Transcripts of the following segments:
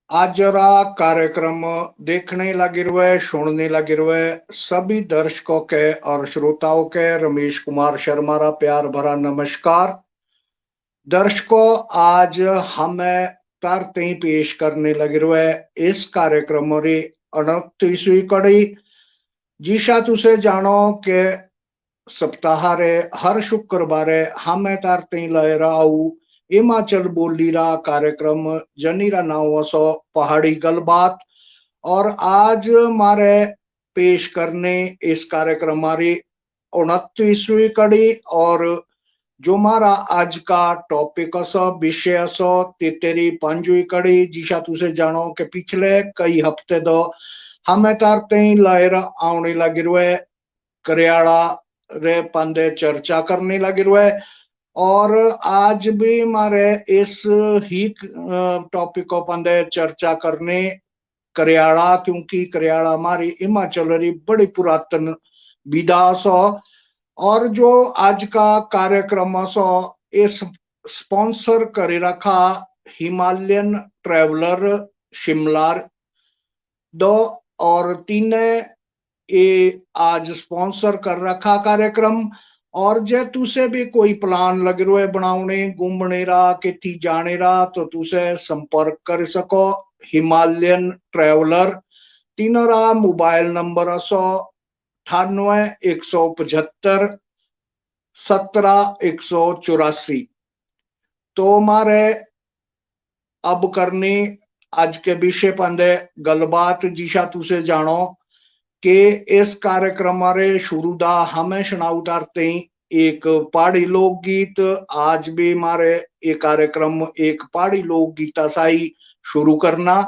आज जरा कार्यक्रम देखने लगे हुए सुनने लगे हुए सभी दर्शकों के और श्रोताओं के रमेश कुमार शर्मा रा प्यार भरा नमस्कार। दर्शकों, आज हमें तरते पेश करने लगे हुए इस कार्यक्रम री 29वीं कड़ी। जिसा तुसे जानो के सप्ताह रे हर शुक्रवार हमें तरते लहरा हिमाचल बोली रा कार्यक्रम जनीरा नाव सो पहाड़ी गलबात। और आज मारे पेश करने इस कार्यक्रम हमारी 29वीं कड़ी। और जो मारा आज का टॉपिक असो विषय असो तेरी 5वीं कड़ी। जिसा तुसे जानो के पिछले कई हफ्ते दो हमें तारते लहर आने लगी रुए करियाड़ा रे पंदे चर्चा करने लगे रुए। और आज भी हमारे इस ही टॉपिक पंदे चर्चा करने करियाड़ा, क्योंकि करियाड़ा हमारी हिमाचल री बड़ी पुरातन विधा सो। और जो आज का कार्यक्रम सो इस स्पॉन्सर कर रखा हिमालयन ट्रेवलर शिमला दो और तीन ये आज स्पॉन्सर कर रखा कार्यक्रम। और जे तुसे भी कोई प्लान लग रहा है बनाने घूमने रा किथी जाने रा तो तुसे संपर्क कर सको हिमालयन ट्रेवलर। तीनों रा मोबाइल नंबर 98 175 17 184। तो हमारे अब करनी आज के विषय पंदे गलबात। जिसा तुसे जानो कि इस कार्यक्रम रे शुरू दा हमें सुना उतारते एक पहाड़ी लोकगीत। आज भी हमारे ये कार्यक्रम एक पहाड़ी लोकगीता साई शुरू करना।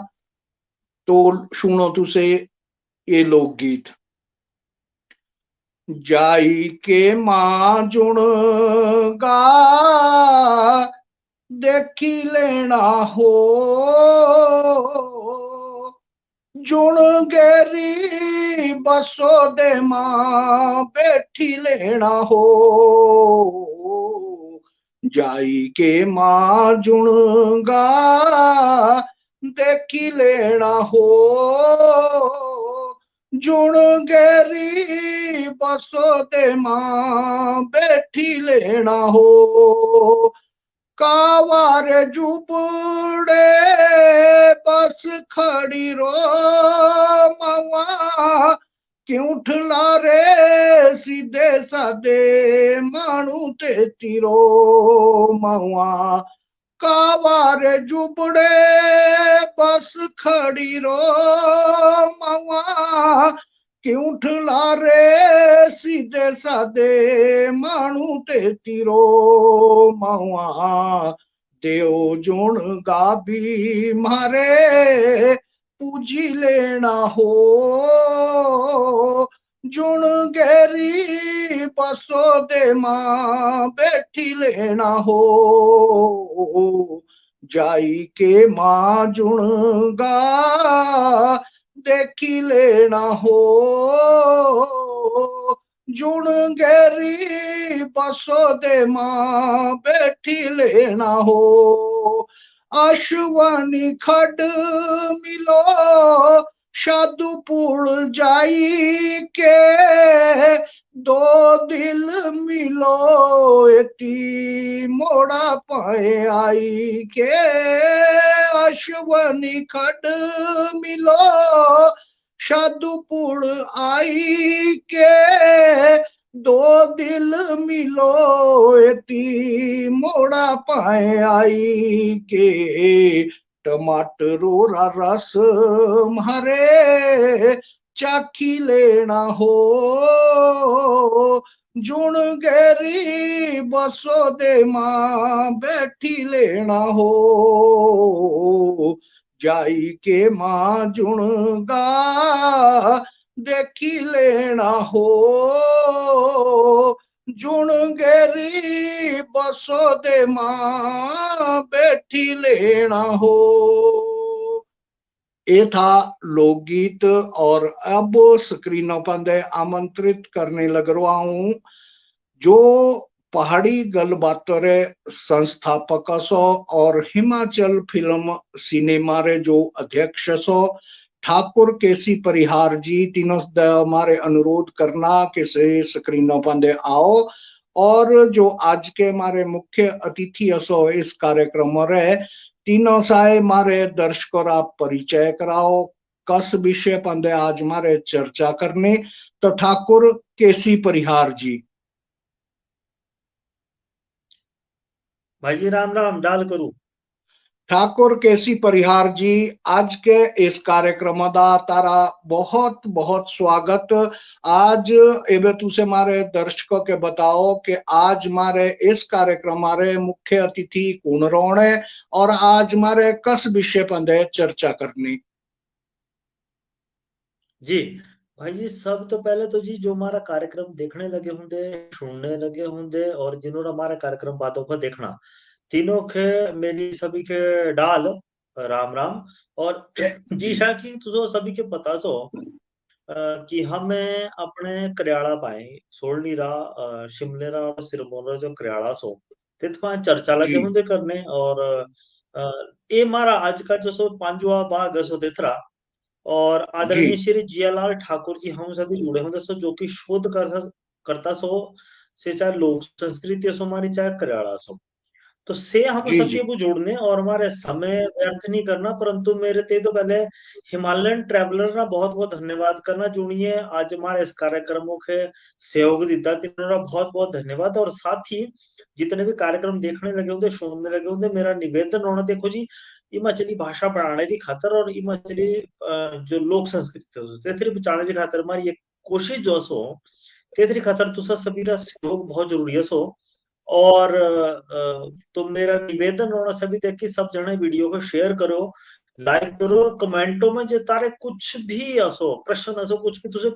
तो सुनो तुसे ये लोकगीत। जाई के मां जुण गा देखी लेना हो, जुण गेरी बसो दे मां बैठी लेना हो। जाई के मां जुण गा देखी लेना हो, जुण गेरी बसो दे मां बैठी लेना हो। कावार जुबड़े बस खड़ी रो मवा क्यों ठला रे सीधे सादे मानू ते तीरो मवा। कावार जुबड़े बस खड़ी रो मवा क्यों ठला रे सीधे सादे मानू ते तीरो मवा। देव जुण गाबी मारे पूजी लेना हो, जुण गेरी बसो दे मां बैठी लेना हो। जाई के मां जुण गा देखी लेना हो, जुण गेरी बसो दे मां बैठी लेना हो। अश्वनी खड मिलो साधुपुर जाई के दो दिल मिलो एती मोड़ा पाए आई के। अश्वनी खड मिलो साधुपुर आई के दो दिल मिलो एती मोड़ा पाए आई के। टमाटरों रा रस मारे चाखी लेना हो, जुण गेरी बसो दे मां बैठी लेना हो। जाई के मां जुण गा देखी लेना हो, जुण गेरी बसो दे मां बैठी लेना हो। ये था लोकगीत। और अब स्क्रीनों पर आमंत्रित करने लग रहा हूं जो पहाड़ी गलबात रे संस्थापक सो और हिमाचल फिल्म सिनेमा रे जो अध्यक्ष सो ठाकुर केसी परिहार जी तीनों हमारे अनुरोध करना कि से स्क्रीनों पर आओ और जो आज के हमारे मुख्य अतिथि असो इस कार्यक्रम रे तीनों साए मारे दर्शकों रा परिचय कराओ कस विषय पर आज मारे चर्चा करने तो ठाकुर केसी परिहार जी। भाई जी राम राम डाल करूं। ठाकुर केसी परिहार जी आज के इस कार्यक्रम दा तारा बहुत बहुत स्वागत। आज एबे तुसे मारे दर्शकों के बताओ कि आज मारे इस कार्यक्रम मारे मुख्य अतिथि कौन रोणे और आज मारे कस विषय पर चर्चा करनी। जी भाई जी, सब तो पहले तो जी जो हमारा कार्यक्रम देखने लगे होंगे, सुनने लगे होंगे और जिन्होंने हमारा कार्यक्रम बातों को देखना, तीनों के मेरी सभी के डाल राम राम। और जी शाह की तो सभी के पता सो कि हमें अपने करियाला पाए सोलनी रा शिमले रा और सिरमौर रा जो करियाला सो तिथमा चर्चा लगे जी होंगे करने। और अ, ये हमारा आज का जो सो पांचवा भाग सो तिथरा और जी आदरणीय श्री जियालाल ठाकुर जी हम सभी जुड़े होंगे सो जो कि शोध करता सो से चाहे लोक संस्कृति सो हमारी चाहे करियाला सो तो से हम जी सभी जी को जोड़ने और हमारे समय व्यर्थ नहीं करना। परंतु मेरे ते तो पहले हिमालयन ट्रैवलर ना बहुत बहुत धन्यवाद करना जुड़िए आज हमारे इस कार्यक्रमों के सहयोग दिता तीनों बहुत बहुत धन्यवाद। और साथ ही जितने भी कार्यक्रम देखने लगे होंगे सुनने लगे होंगे मेरा निवेदन होना देखो जी हिमाचली भाषा पढ़ाने की खातर और हिमाचली जो लोक संस्कृति तेथरी बचाने की खातर हमारी ये कोशिश जो सो तेथरी खातर तुसा सभी का सहयोग बहुत जरूरी है सो। और तो मेरा निवेदन होना सभी तक कि सब जने वीडियो को शेयर करो, लाइक करो और कमेंटों में जो तारे कुछ भी असो प्रश्न असो कुछ भी तुझे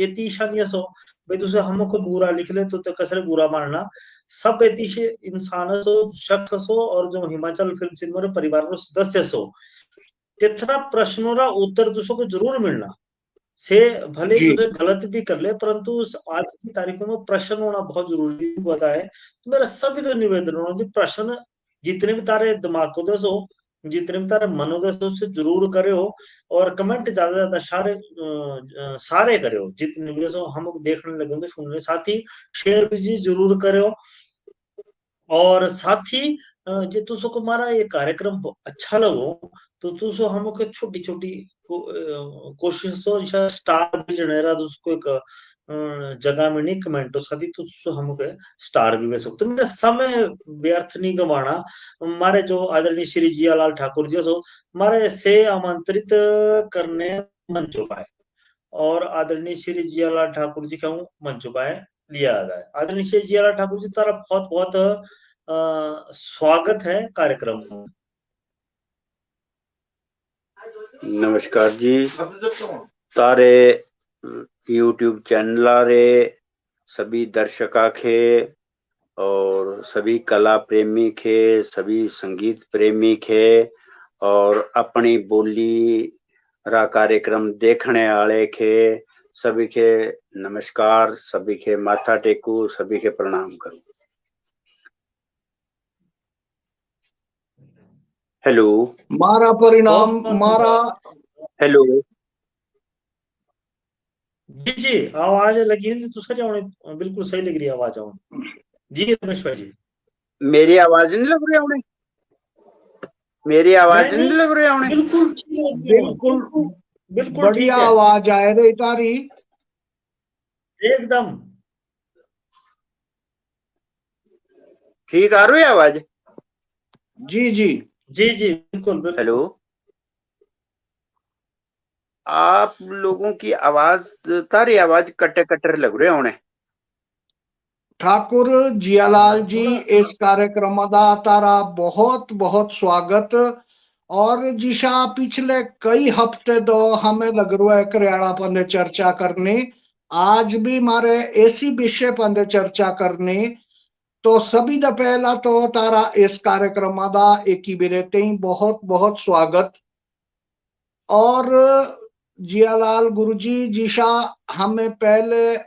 एतीशा नहीं असो भाई तुझे हमको बुरा लिख ले तो कसरे बुरा मानना सब एतीशे इंसान असो शख्स असो और जो हिमाचल फिल्म सिनेमा परिवार रो सदस्य असो तेथरा प्रश्नों रा उत्तर तुझे को जरूर मिलना से भले जी तुझे गलत भी कर ले परंतु आज की तारीखों में प्रश्न होना बहुत जरूरी होता है। तो मेरा सभी को निवेदन होना जी प्रश्न जितने भी तारे दिमाग को दसो जितने भी तारे मनो दसो उससे जरूर करे हो और कमेंट ज्यादा ज्यादा सारे करे हो जितने भी दसो हम देखने लगे होंगे सुनने साथ ही शेयर भी जी जरूर करे हो। और साथ ही जे तुसो को हमारा ये कार्यक्रम अच्छा लगो तो तुसो हमको छोटी छोटी कोशिश तो इशा स्टार भी जनेरा तो उसको एक जगह में नहीं कमेंट हो सकती तो तुसो हमको स्टार भी दे सकते मेरा समय व्यर्थ नहीं गवाना। हमारे जो आदरणीय श्री जियालाल ठाकुर जी सो हमारे से आमंत्रित करने मंच पाए और आदरणीय श्री जियालाल ठाकुर जी का मंच पाए लिया जाए। आदरणीय श्री जियालाल ठाकुर जी तारा बहुत बहुत स्वागत है कार्यक्रम में। नमस्कार जी तारे YouTube चैनल रे सभी दर्शका खे और सभी कला प्रेमी खे सभी संगीत प्रेमी खे और अपनी बोली रा कार्यक्रम देखने वाले खे सभी के नमस्कार सभी के माथा टेकू सभी के प्रणाम करूं। हेलो मारा परिणाम मारा हेलो जी जी आवाज लगी है तो सर बिल्कुल सही लग रही है आवाज आउन जी रमेश भाई जी मेरी आवाज नहीं लग रही है उन्हें मेरी आवाज नहीं लग रही है उन्हें बिल्कुल बिल्कुल बिल्कुल बढ़िया आवाज आए रही तारी एकदम ठीक आ रही है आवाज जी जी जी जी बिल्कुल हेलो आप लोगों की आवाज तारी आवाज कट्टे कट्टर लग रहे होने। ठाकुर जियालाल जी इस कार्यक्रम का तारा बहुत बहुत स्वागत। और जिशा पिछले कई हफ्ते तो हमें लग रहा है करियाला पर चर्चा करनी आज भी मारे ऐसी विषय पर चर्चा करनी तो सभी दा पहला तो तारा इस कार्यक्रम का एक ही बेरेते ही बहुत बहुत स्वागत। और जियालाल गुरुजी जिशा हमें पहले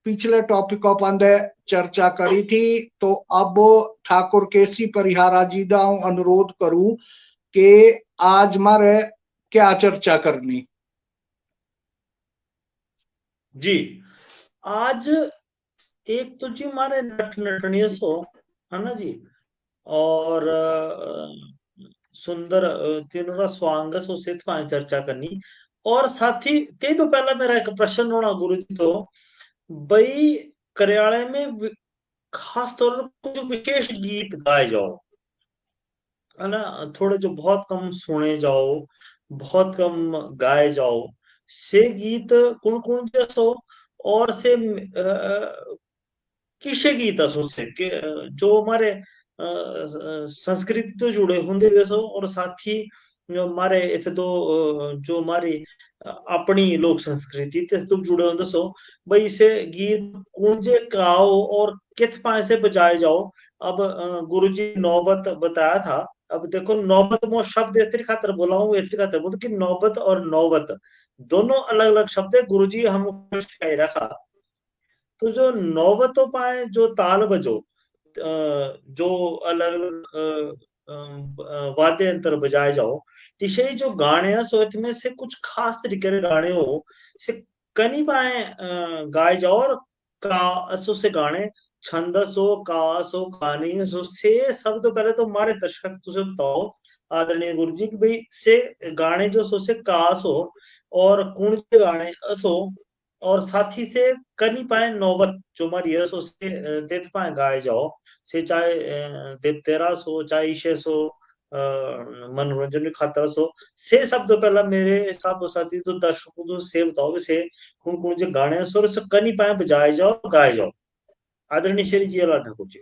पिछले टॉपिकों पर चर्चा करी थी, तो अब ठाकुर केसी परिहारा जी का अनुरोध करूं कि आज मारे क्या चर्चा करनी। जी, आज एक तो जी हमारे नट नटनिय सो है ना जी, और सुंदर तीनों का स्वांग सो से चर्चा करनी। और साथ ही ते तो पहला मेरा एक प्रश्न होना गुरु जी, तो भाई कार्यालय में खास तौर पर जो विशेष गीत गाए जाओ है ना, थोड़े जो बहुत कम सुने जाओ, बहुत कम गाए जाओ, से गीत कौन कौन जैसो, और से किसे गीत असो से कि जो हमारे संस्कृति तो जुड़े होंगे वैसो, और साथ ही जो हमारे इथे तो जो हमारी अपनी लोक संस्कृति ते तो जुड़े होंगे सो, भाई इसे गीत कौन गाओ और कित पाए से बजाए जाओ। अब गुरु जी नौबत बताया था, अब देखो नौबत मो शब्द इतनी खातर बोला हूँ, इतनी खातर बोलते कि नौबत और नौबत दोनों अलग अलग शब्द है, गुरु जी हमको सिखाई रखा। तो जो नौबतों पाए जो ताल बजो, जो अलग अलग वाद्य यंत्र बजाए जाओ, तिशे जो गाने हैं सो में से कुछ खास तरीके के गाने हो से कनी पाए गाए जाओ, और का असो से गाने छंदस हो, कास हो, कहानी सो से सब तो पहले तो हमारे दर्शक तुझे बताओ आदरणीय गुरु जी कि भाई से गाने जो सो से कास हो और कुण के गाने असो, और साथी से कनी पाए नौबत जो हमारी है सो से देत पाए गाए जाओ, से चाहे देवतेरा सो चाहे ईशे सो मनोरंजन की खातर सो, से शब्द पहला मेरे हिसाब साथी तो दर्शकों को से बताओ से कौन कौन से गाने हैं सो से कनी पाए बजाए जाओ गाए जाओ, आदरणीय श्री जी अला ठाकुर जी।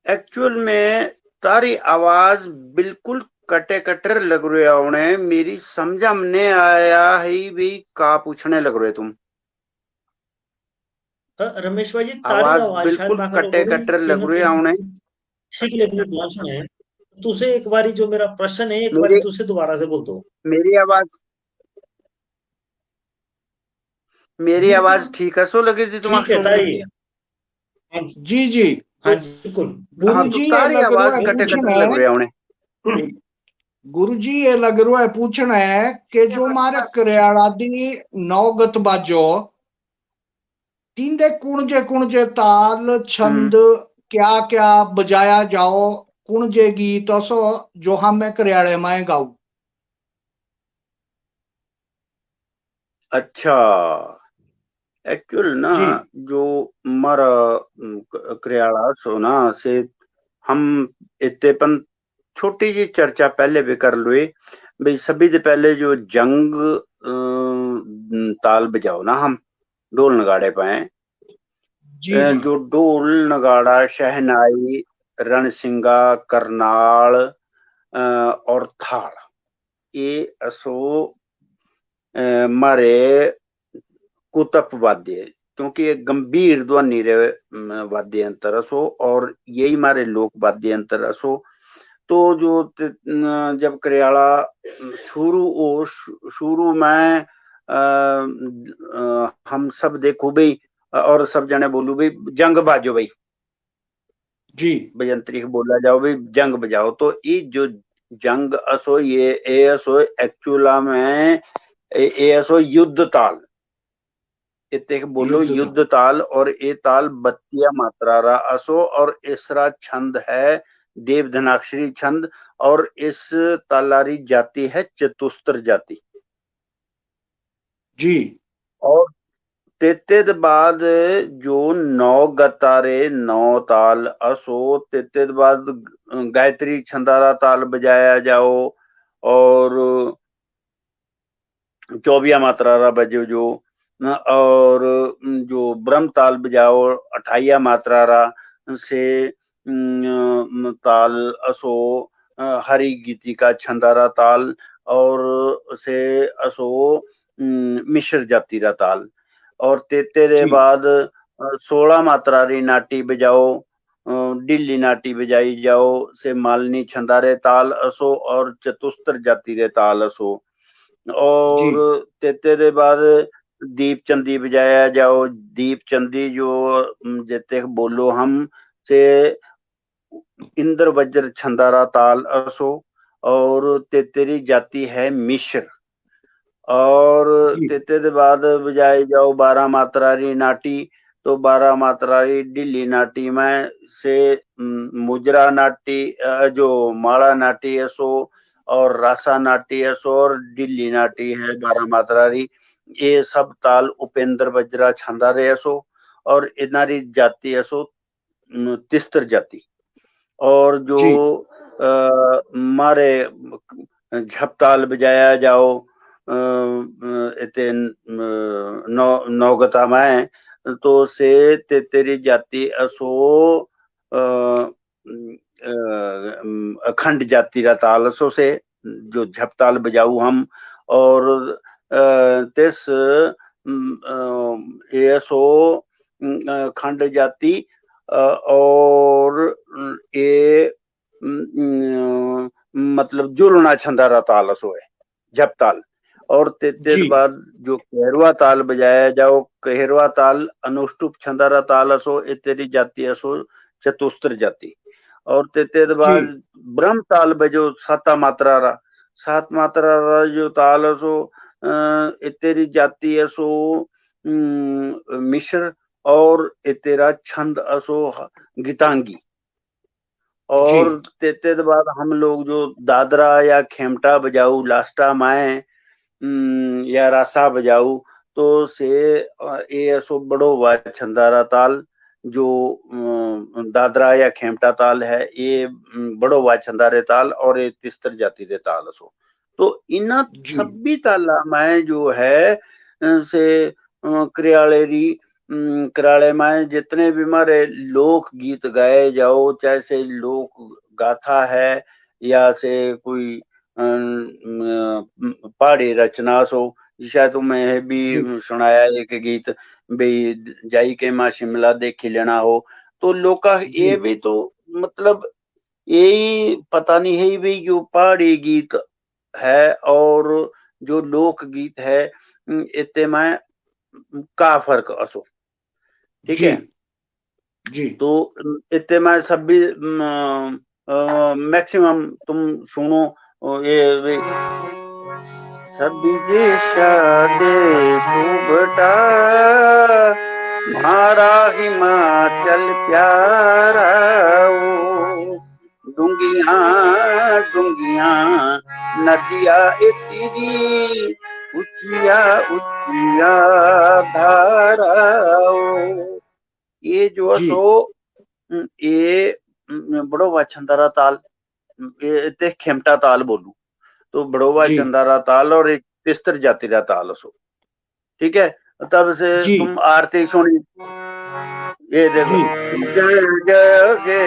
एक्चुअल में तारी आवाज बिल्कुल कटे कटर लग रहे आवने, मेरी समझ में आया है भी का पूछने लग रहे तुम। रमेश भाई जी तारी आवाज आवाज शायद बिल्कुल बाका कटे थोड़ी कटर लग तीनों रहे आवने। ठीक लेवल पे पहुंचना है। तुसे एक बारी जो मेरा प्रश्न है एक बारी मेरी तुसे दोबारा से बोल दो। मेरी आवाज ठीक है सो लगी थी तुम्हारे ठीक है सुनने। ताई। हाँ जी, जी जी, हाँ तो जी बिल्कुल। गुरु हाँ, तो जी ये तारी लग रहा आवाज है कटे पूछना कटर लग रहे आवने। है, गुरु जी ये लग रहा है पूछना है कि जो हमारे करियाला दी नौगत बाजो तीनदे कुणजे ताल छंद क्या क्या बजाया जाओ, कुणजे गीत असो जो हमें करियाले में गाऊ। अच्छा, एक्चुअल ना जी जो हमारा करियाला सो ना से हम इतनेपन छोटी जी चर्चा पहले भी कर लुए भाई। सभी से पहले जो जंग ताल बजाओ ना हम ढोल नगाड़े पाए, जी जी जो ढोल नगाड़ा शहनाई रणसिंगा करनाल और थाल, ये असो मारे कुतप वाद्य, क्योंकि ये गंभीर ध्वनि रे वाद्य यंत्र असो और यही हमारे लोक वाद्य यंत्र असो। तो जो जब करियाला शुरू में हम सब देखो भाई और सब जने बोलू भाई जंग बाजो भाई, जी बजंतरी बोला जाओ भाई जंग बजाओ, तो ये जो जंग असो ये ए असो एक्चुअला में ए असो युद्ध ताल, इतने बोलो युद्ध था। युद्ध ताल, और ये ताल बत्तिया मात्रा रा असो और इसरा छंद है देवधनाक्षरी छंद, और इस तालारी जाति है चतुस्तर जाति। जी और तेते बाद जो नौ गतारे नौ ताल असो, तेते बाद गायत्री छंदारा ताल बजाया जाओ, और 24 मात्रा रा बजो जो, और जो ब्रह्म ताल बजाओ 28 मात्रा रा से ताल असो हरि गीति का छंदारा ताल, और से असो मिश्र जाति रा ताल, और तेते दे जी बाद 16 मात्रा री नाटी बजाओ, डिल्ली नाटी बजाई जाओ से मालनी छंदारे ताल असो और चतुस्तर जाति रे ताल असो। जी और तेते दे बाद दीप चंदी बजाया जाओ। दीप चंदी जो जते बोलो हम से इंद्र वज्र छंदारा ताल असो। और तेरी जाति है मिश्र। और जी तेते बाद बजाई जाओ 12 मात्रारी नाटी। तो 12 मात्रारी दिल्ली नाटी में से मुजरा नाटी, जो माला नाटी है सो, और रासा नाटी है सो, और दिल्ली नाटी है 12 मात्रारी। ये सब ताल उपेंद्र वज्रा छंदा रहे सो। और इनारी जाति है सो तिस्तर जाति। और जो जी मारे झपताल बजाया जाओ इतने नौगता में, तो से तेरी जाति असो अखंड जाति का ताल असो से जो झपताल बजाऊ हम। और तिस ये सो खंड जाति और ये मतलब जुलना छंदारा ताल असो है झपताल। और तेते जी बाद जो कहरवा ताल बजाया जाओ, कहरवा ताल अनुष्टुप छंदारा ताल असो, ए तेरी जाति असो चतुस्त्र जाति। और तेते बाद जी ब्रह्म ताल बजो साता मात्रा रा, सात मात्रा रा जो ताल असो ए तेरी जाति असो मिश्र। और ए तेरा छंद असो गीतांगी। जी और तेते बाद हम लोग जो दादरा या खेमटा बजाऊ लास्टा माए या रासा बजाऊ, तो से ये असो बड़ो वा छंदारा ताल जो दादरा या खेमटा ताल है, ये बड़ो वा छंदारे ताल और ये तिस्तर जाति दे ताल असो। तो इना जी सभी ताला में जो है से क्रियालेरी कराले में जितने भी हमारे लोक गीत गाए जाओ, चाहे से लोक गाथा है या से कोई पहाड़ी रचना सो। शायद तुम्हें जी भी सुनाया एक गीत भाई जाई के माँ शिमला देखी लेना हो। तो लोका जी ये भी तो मतलब यही पता नहीं है भी जो पहाड़ी गीत है और जो लोक गीत है इतने में का फर्क असो। ठीक जी है। जी तो इतने में सभी मैक्सिमम तुम सुनो ये सभी देशा देशु बटा मारा हिमाचल प्यारा डूंगिया डूंगिया नदिया इतनी उचिया उचिया धारा। ये जो है जी सो ये बड़ोवा छंदारा ताल, ये खेमटा ताल बोलू तो बड़ोवा जी चंदारा ताल और एक तिस्तर जाति का ताल सो। ठीक है। तब से जी तुम आरती सुनी, ये देखो जी जय जगे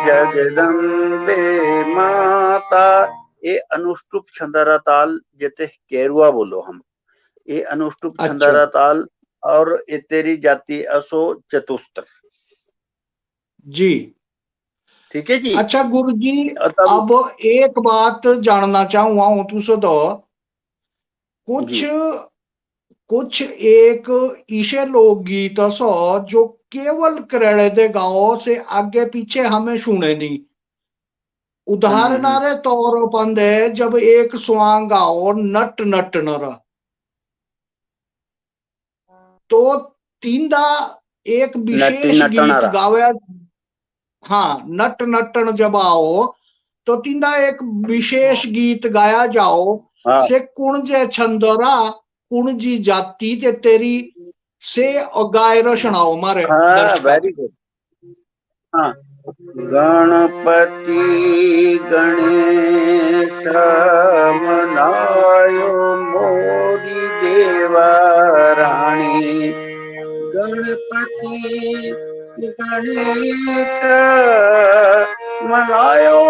जगदम्बे माता। ये अनुष्टुप छंदारा ताल जैसे केरुआ बोलो हम, ये अनुष्टुप अच्छा छंदारा ताल। और ये तेरी जाति असो चतुस्तर। जी ठीक है जी। अच्छा गुरु जी, तब अब एक बात जानना चाहूंगा हूं तुझसे तो कुछ जी कुछ एक ईशे लोकगीत सो जो केवल करेड़े दे गाओ से आगे पीछे हमें सुने नहीं। उदाहरणारे तौर पर है जब एक स्वांग गाओ नट नट नर, तो तींदा एक नटी विशेष गीत नटनारा। गावे। हाँ, नट नटन जब आओ तो तींदा एक विशेष गीत गाया जाओ हाँ से कुण जे छंदोरा कुण जी जाति ते तेरी से गायरो सुनाओ मारे हाँ दर्शका। Very good. हाँ गणपति गणेश मनायो मोरी देवा रानी। गणपति गणेश मनायो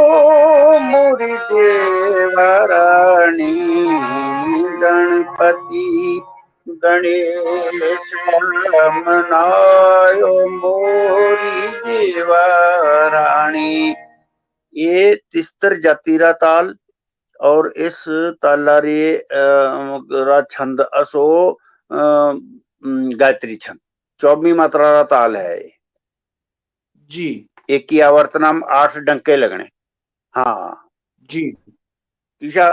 मोरी देवा रानी। गणपति गणेश मनायो मोरी देवा रानी। ये तिस्तर जातिरा ताल और इस तालारी रा छंद असो गायत्री छंद 24 मात्रा का ताल है ये। जी एक की आवर्तना में 8 डंके लगने। हाँ जी ईशा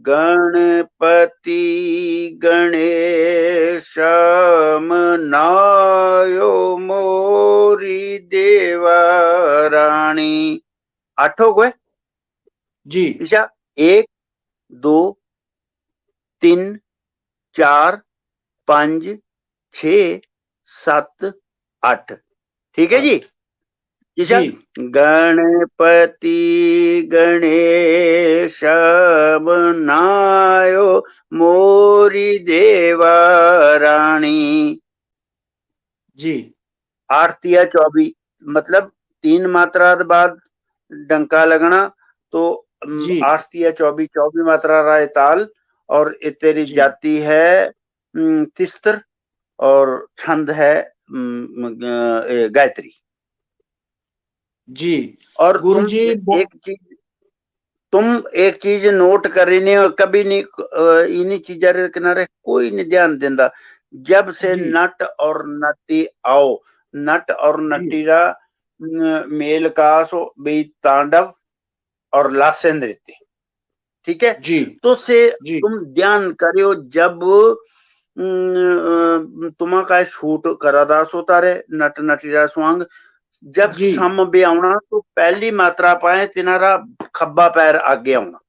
गणपति गणेश मनायो मोरी देवरानी। 8 हो गए जी ईशा। 1 2 3 4 5 6 7 8। ठीक है जी ईशा। जी गणपति गणेश बनायो मोरी देवरानी। जी 8 तिया 24 मतलब 3 मात्रा बाद डंका लगना तो जी 8 तिया 24 24 मात्रा रहा ताल। और ये तेरी जी जाति है तिस्त्र और छंद है गायत्री। जी और गुरुजी तुम एक चीज नोट करी नहीं और कभी नहीं इन्हीं चीजा के किनारे कोई नहीं ध्यान देता। जब से जी नट और नटी आओ नट और जी नटी रा मेल का सो बे तांडव और लास्य नृत्य। ठीक है जी तो से जी तुम ध्यान करियो जब तुम्हा का शूट करा दास होता रे नट नटीरा स्वांग जब जी सम भी आना तो पहली मात्रा पाए तिनारा खब्बा पैर आगे आना।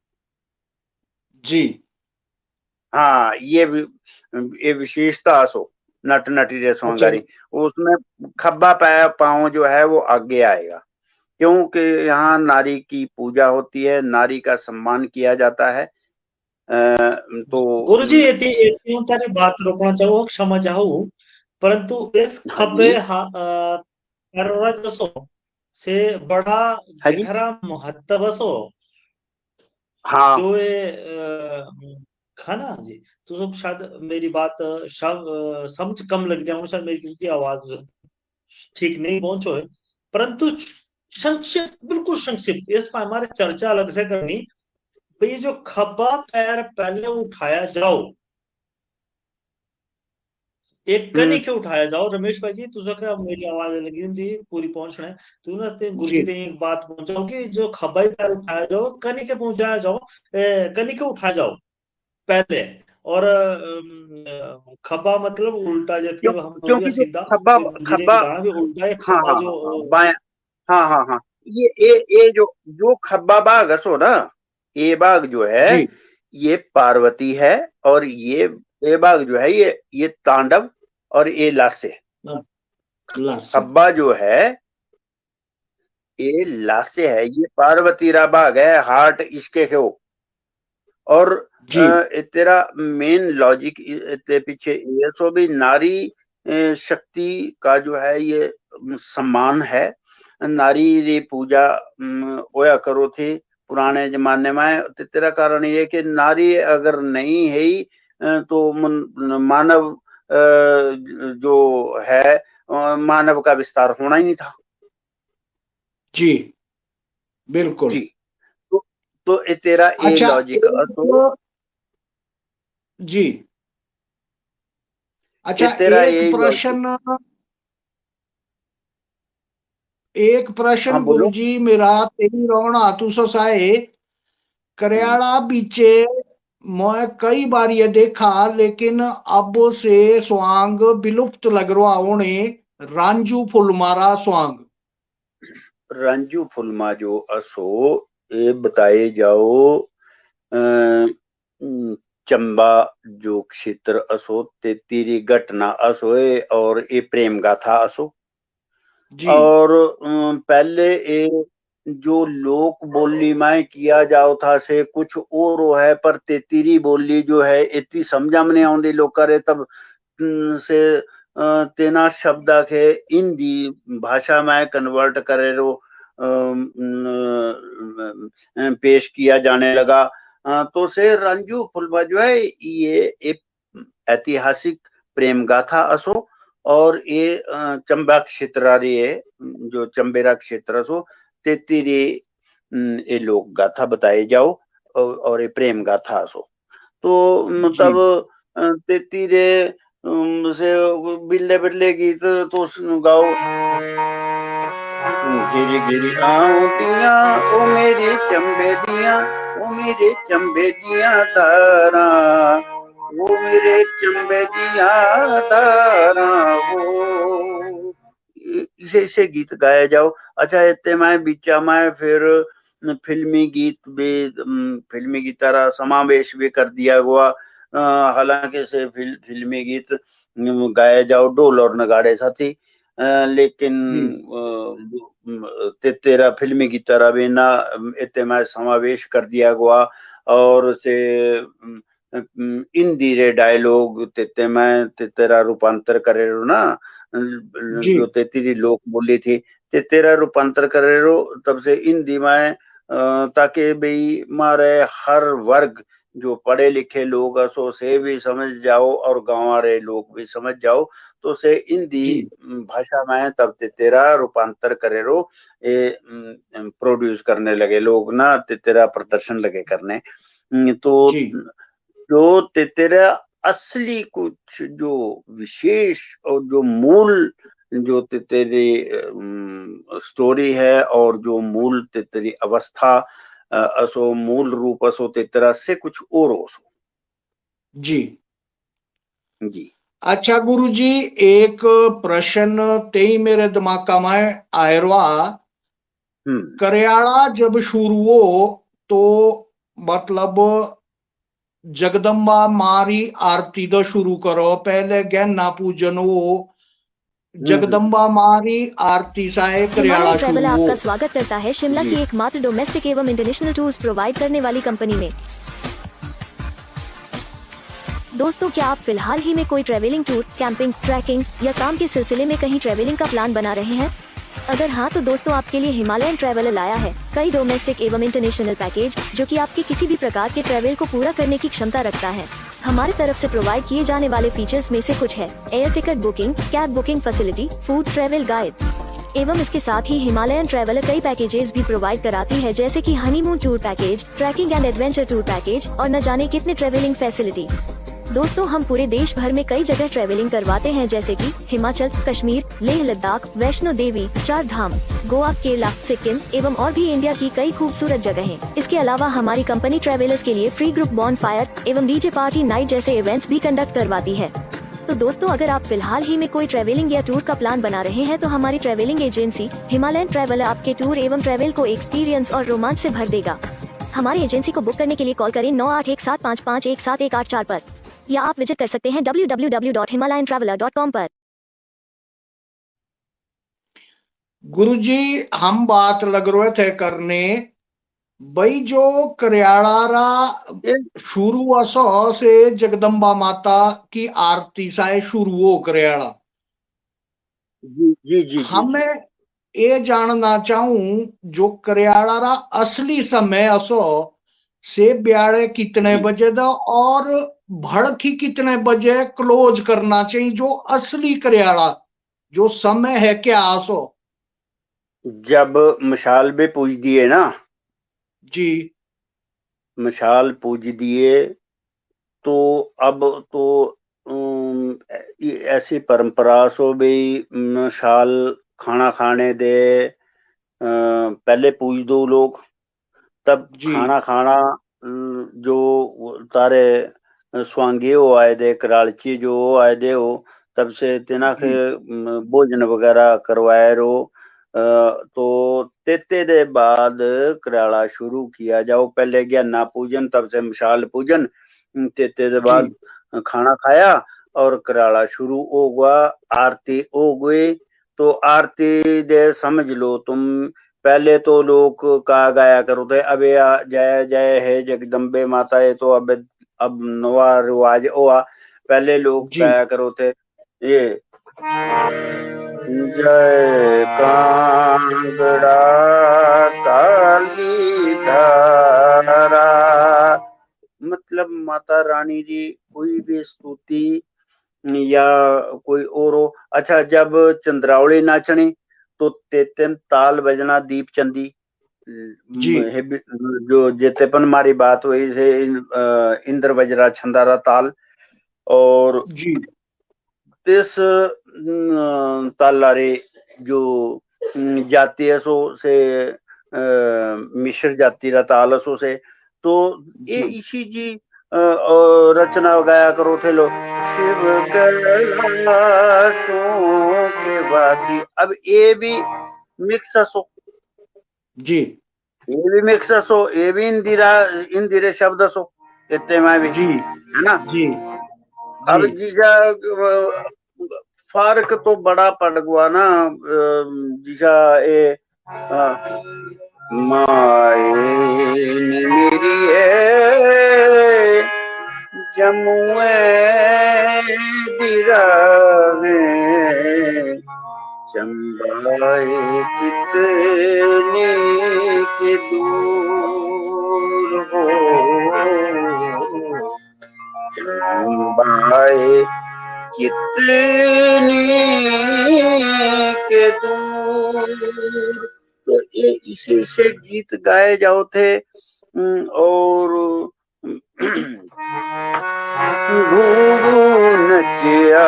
जी हाँ ये विशेषता सो नट नटी रे अच्छा स्वांगारी उसमें खब्बा पाँव जो है वो आगे आएगा क्योंकि यहाँ नारी की पूजा होती है नारी का सम्मान किया जाता है। तो गुरुजी यति हूँ तारी बात रोकना चाहूँ क्षमा चाहूँ परंतु इस हाँ खब्बे जी करोड़ा जसो से बड़ा हाँ जी गहरा महत्व बसो हाँ जो ये खाना जी तो सब शायद मेरी बात समझ कम लग जाऊँ शायद मेरी किसी की आवाज ठीक नहीं पहुंचो है परंतु संक्षिप्त बिल्कुल संक्षिप्त इस पर हमारे चर्चा अलग से करनी भाई ये जो खब्बा पैर पहले उठाया जाओ एक कनी के उठाया जाओ रमेश भाई जी तुझे क्या मेरी आवाज लगी थी पूरी पहुंचना है तू ना ते गुरुजी जी ने एक बात पहुंचाओ कि जो खब्बा ही पैर उठाया जाओ कनी के पहुंचाया जाओ कनी के उठाया जाओ पहले और खब्बा मतलब उल्टा जबकि अब हम बोल दिया क्योंकि जो सीधा खब्बा तो गुरुजी ने खब्बा बताया कि उल्टा है हाँ खब्बा हाँ जो हाँ हाँ बाया हाँ हाँ हाँ ये जो जो खब्बा बाग हसो ना ये बाग जो है जी ये पार्वती है और ये बाग जो है ये तांडव और ये लास्य। क्लास खब्बा जो है ये लास्य है ये पार्वती रा बाग है हार्ट इसके हो। और जी तेरा मेन लॉजिक पीछे ये सो भी नारी शक्ति का जो है ये सम्मान है। नारी री पूजा होया करो थी पुराने जमाने में तेरा कारण ये कि नारी अगर नहीं है ही तो मानव जो है मानव का विस्तार होना ही नहीं था। जी बिल्कुल जी तो ये तेरा ये अच्छा लॉजिक असो जी अच्छा तेरा यही लॉजिक। एक हाँ प्रश्न बोलो। गुरुजी मेरा तेरी रोना तुसो साहे हम्म, करियाला बीचे मैं कई बार ये देखा लेकिन अब से स्वांग विलुप्त लग रहा होने रांझू फुलमारा स्वांग रंजू फुलमा जो असो ये बताए जाओ चंबा जो क्षेत्र असो ते तेरी घटना असो और ये प्रेम गाथा असो। जी और पहले ये जो लोक बोली में किया जाओ था से कुछ और है पर तेरी बोली जो है इतनी समझा में नहीं आती लोग करे तब से तेना शब्द के हिंदी भाषा में कन्वर्ट करे रो पेश किया जाने लगा। तो से रंजू फुलवा जो है ये एक ऐतिहासिक प्रेम गाथा असो और ये चंबा क्षेत्र है जो चंबेरा क्षेत्र असो तेतीरे ये लोक गाथा बताए जाओ और ये प्रेम गाथा असो। तो जी मतलब तेतीरे से बिल्ले बिल्ले गीत तो गाओ। घिरी घिरी आउतिया ओ मेरे चंबे दिया, ओ मेरे चंबे दिया तारा, वो मेरे चंबे दिया तारा वो। इसे गीत गाया जाओ। अच्छा इतने मैं बीचा मैं फिर फिल्मी गीत भी फिल्मी गीतारा समावेश भी कर दिया हुआ। हालांकि से फिल्मी गीत गाया जाओ ढोल और नगाड़े साथी, लेकिन तेरा फिल्मी की तरह भी ना इतने में समावेश कर दिया हुआ। और से हिंदी रे डायलॉग तेते में तेरा रूपांतर करे रो ना, जो तेरी लोक बोली थी तेरा रूपांतर करे रो तब से हिंदी में, ताकि भाई मारे हर वर्ग जो पढ़े लिखे लोग असो से भी समझ जाओ और गाँव वाले लोग भी समझ जाओ, तो से हिंदी भाषा में तब तेरा रूपांतर करे रो ये प्रोड्यूस करने लगे लोग ना, तेरा प्रदर्शन लगे करने। तो जो तेरा असली कुछ जो विशेष और जो मूल जो तेरी स्टोरी है और जो मूल तेरी अवस्था असो मूल रूप असो तेरा से कुछ और हो सो। जी जी अच्छा गुरुजी, एक प्रश्न ते ही मेरे दिमाग में आयरवा। करियाड़ा जब शुरू हो तो मतलब जगदम्बा मारी आरती तो शुरू करो, पहले गहना पूजन हो, जगदम्बा मारी आरती साए करियाड़ा शुरू हो। आपका स्वागत करता है शिमला की एकमात्र डोमेस्टिक एवं इंटरनेशनल टूर्स प्रोवाइड करने वाली कंपनी में। दोस्तों, क्या आप फिलहाल ही में कोई ट्रैवलिंग टूर, कैंपिंग, ट्रैकिंग या काम के सिलसिले में कहीं ट्रैवलिंग का प्लान बना रहे हैं? अगर हाँ तो दोस्तों आपके लिए हिमालयन ट्रैवलर लाया है कई डोमेस्टिक एवं इंटरनेशनल पैकेज जो कि आपके किसी भी प्रकार के ट्रैवल को पूरा करने की क्षमता रखता है। हमारी तरफ से प्रोवाइड किए जाने वाले फीचर्स में से कुछ है: air ticket booking, cab booking facility, food, travel guide एवं इसके साथ ही हिमालयन ट्रैवलर कई पैकेजेस भी प्रोवाइड कराती है, जैसे कि honeymoon tour package, trekking and adventure tour package और न जाने कितने ट्रैवलिंग फैसिलिटी। दोस्तों, हम पूरे देश भर में कई जगह ट्रैवलिंग करवाते हैं, जैसे कि हिमाचल, कश्मीर, लेह लद्दाख, वैष्णो देवी, चार धाम, गोवा, केरला, सिक्किम एवं और भी इंडिया की कई खूबसूरत जगहें। इसके अलावा हमारी कंपनी ट्रैवलर्स के लिए फ्री ग्रुप बॉन फायर एवं डीजे पार्टी नाइट जैसे इवेंट्स भी कंडक्ट करवाती है। तो दोस्तों, अगर आप फिलहाल ही में कोई ट्रैवलिंग या टूर का प्लान बना रहे हैं तो हमारी ट्रैवलिंग एजेंसी हिमालयन ट्रैवलर आपके टूर एवं ट्रैवल को एक्सपीरियंस और रोमांच से भर देगा। हमारी एजेंसी को बुक करने के लिए कॉल करें 9817551714 पर, या आप विजिट कर सकते हैं www.himalayantraveler.com पर। गुरुजी, हम बात लग रहे थे करने भाई जो करियाड़ा शुरू असो से जगदम्बा माता की आरती साए शुरू हो करियाड़ा। जी जी जी हमें ये जानना चाहूं जो करियाड़ा रा असली समय असो से ब्याड़े कितने बजे दा और भड़की कितने बजे क्लोज करना चाहिए, जो असली करियाड़ा जो समय है क्या असो? जब मशाल भी पूज दिए ना जी, मशाल पूज दिए तो अब तो ऐसी परंपरा सो भी मशाल खाना खाने दे पहले पूज दो लोग, तब खाना खाना जो तारे स्वांगी हो आए दे करालची जो आए दे हो तब से तेना के भोजन वगैरह करवाए रो। तो तेते दे बाद कराला शुरू किया जाओ, पहले ज्ञाना पूजन तब से मशाल पूजन, तेते दे बाद खाना खाया और कराला शुरू हो गया, आरती हो गई। तो आरती दे समझ लो तुम, पहले तो लोग कहा गाया करो थे अबे जय जय है जगदम्बे माता है, तो अब नवा रिवाज हुआ। पहले लोग गाया करो थे ये जय कांगड़ा काली धारा, मतलब माता रानी जी कोई भी स्तुति या कोई और हो। अच्छा, जब चंद्रावली नाचनी तो तेतेम ताल बजना दीप चंदी जो जेतेपन मारी बात हुई से इंद्र वज्रा छंदारा ताल। और तिस तालारे जो जाति है सो से मिश्र जाति रा ताल सो से, तो ये इसी जी रचना गाया करो थे लो, शिव कैलाशों के वासी। अब ये भी मिक्स सो जी, ये भी मिक्स सो, ये भी इंदिरे शब्द सो इतने में भी जी, है ना। जी, अब जी, जीजा फर्क तो बड़ा पड़ गया ना जीजा। ये माए मेरी है जमुए दिरावे, चंबाए कितने के दूर हो, चंबाए कितने के दूर। तो ये इसे गीत गाए जाओ थे और घूंघू नचिया,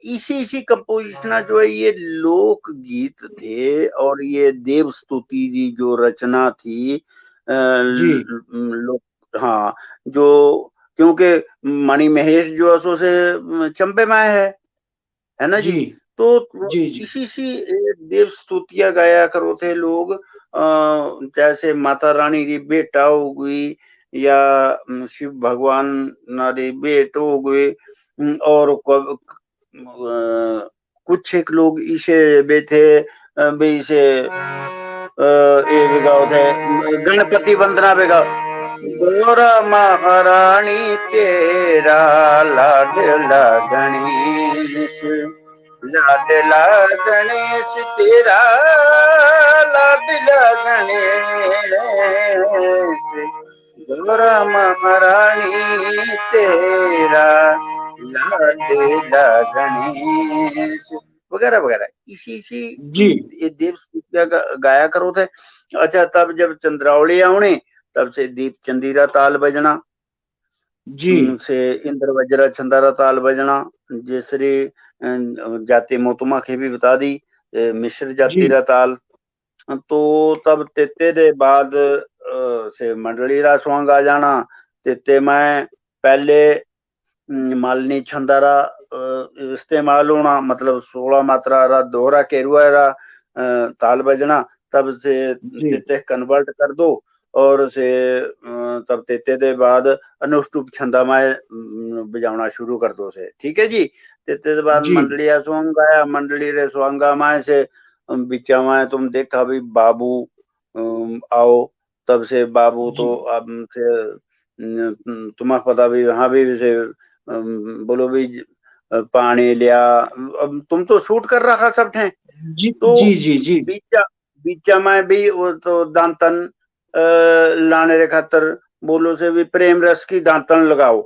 इसी कंपोजिशन जो है ये लोक गीत थे। और ये देव स्तुति जी जो रचना थी हाँ, जो क्योंकि मणि महेश जो असो से चंबे में है ना जी। तो जी, इसी देव स्तुतियां गाया करो थे लोग, जैसे माता रानी की बेटा हो गई या शिव भगवान नारी बेट हो गए, और कुछ एक लोग इसे बेथे इसे ये बिगाओ थे गणपति वंदना बिगाओ, गोरा महारानी तेरा लाडला गणेश, लाडला गणेश तेरा लाडला गणेश, गोरा महारानी तेरा लाडला गणेश वगैरह वगैरह। इसी ये देव स्तुतियां गाया करो थे। अच्छा, तब जब चंद्रावली आने तब से दीप चंदीरा ताल बजना जी, से इंद्र वज्रा छंदारा ताल बजना, जैसरी जाति मोतुमा के भी बता दी मिश्र जाति रा ताल। तो तब तेते दे बाद से मंडली रा स्वांग आ जाना। तेते में पहले मालनी छंदारा इस्तेमाल होना, मतलब 16 मात्रा रा दोहरा केरुआ रा ताल बजना। तब से तेते कन्वर्ट कर दो और से तब तेते दे बाद अनुष्टुप छंदा में बजाना शुरू कर दो से। ठीक है जी। तेते दे बाद मंडलिया स्वांग आया, मंडली रे स्वांगा माए से बिचा में तुम देखा भी बाबू आओ। तब से बाबू तो अब से तुम्हें पता भी वहां भी से बोलो भी पानी लिया। अब तुम तो शूट कर रखा सब थे, तो जी बीचा में भी वो तो दांतन लाने रे खातर बोलो से भी प्रेम रस की दांतन लगाओ।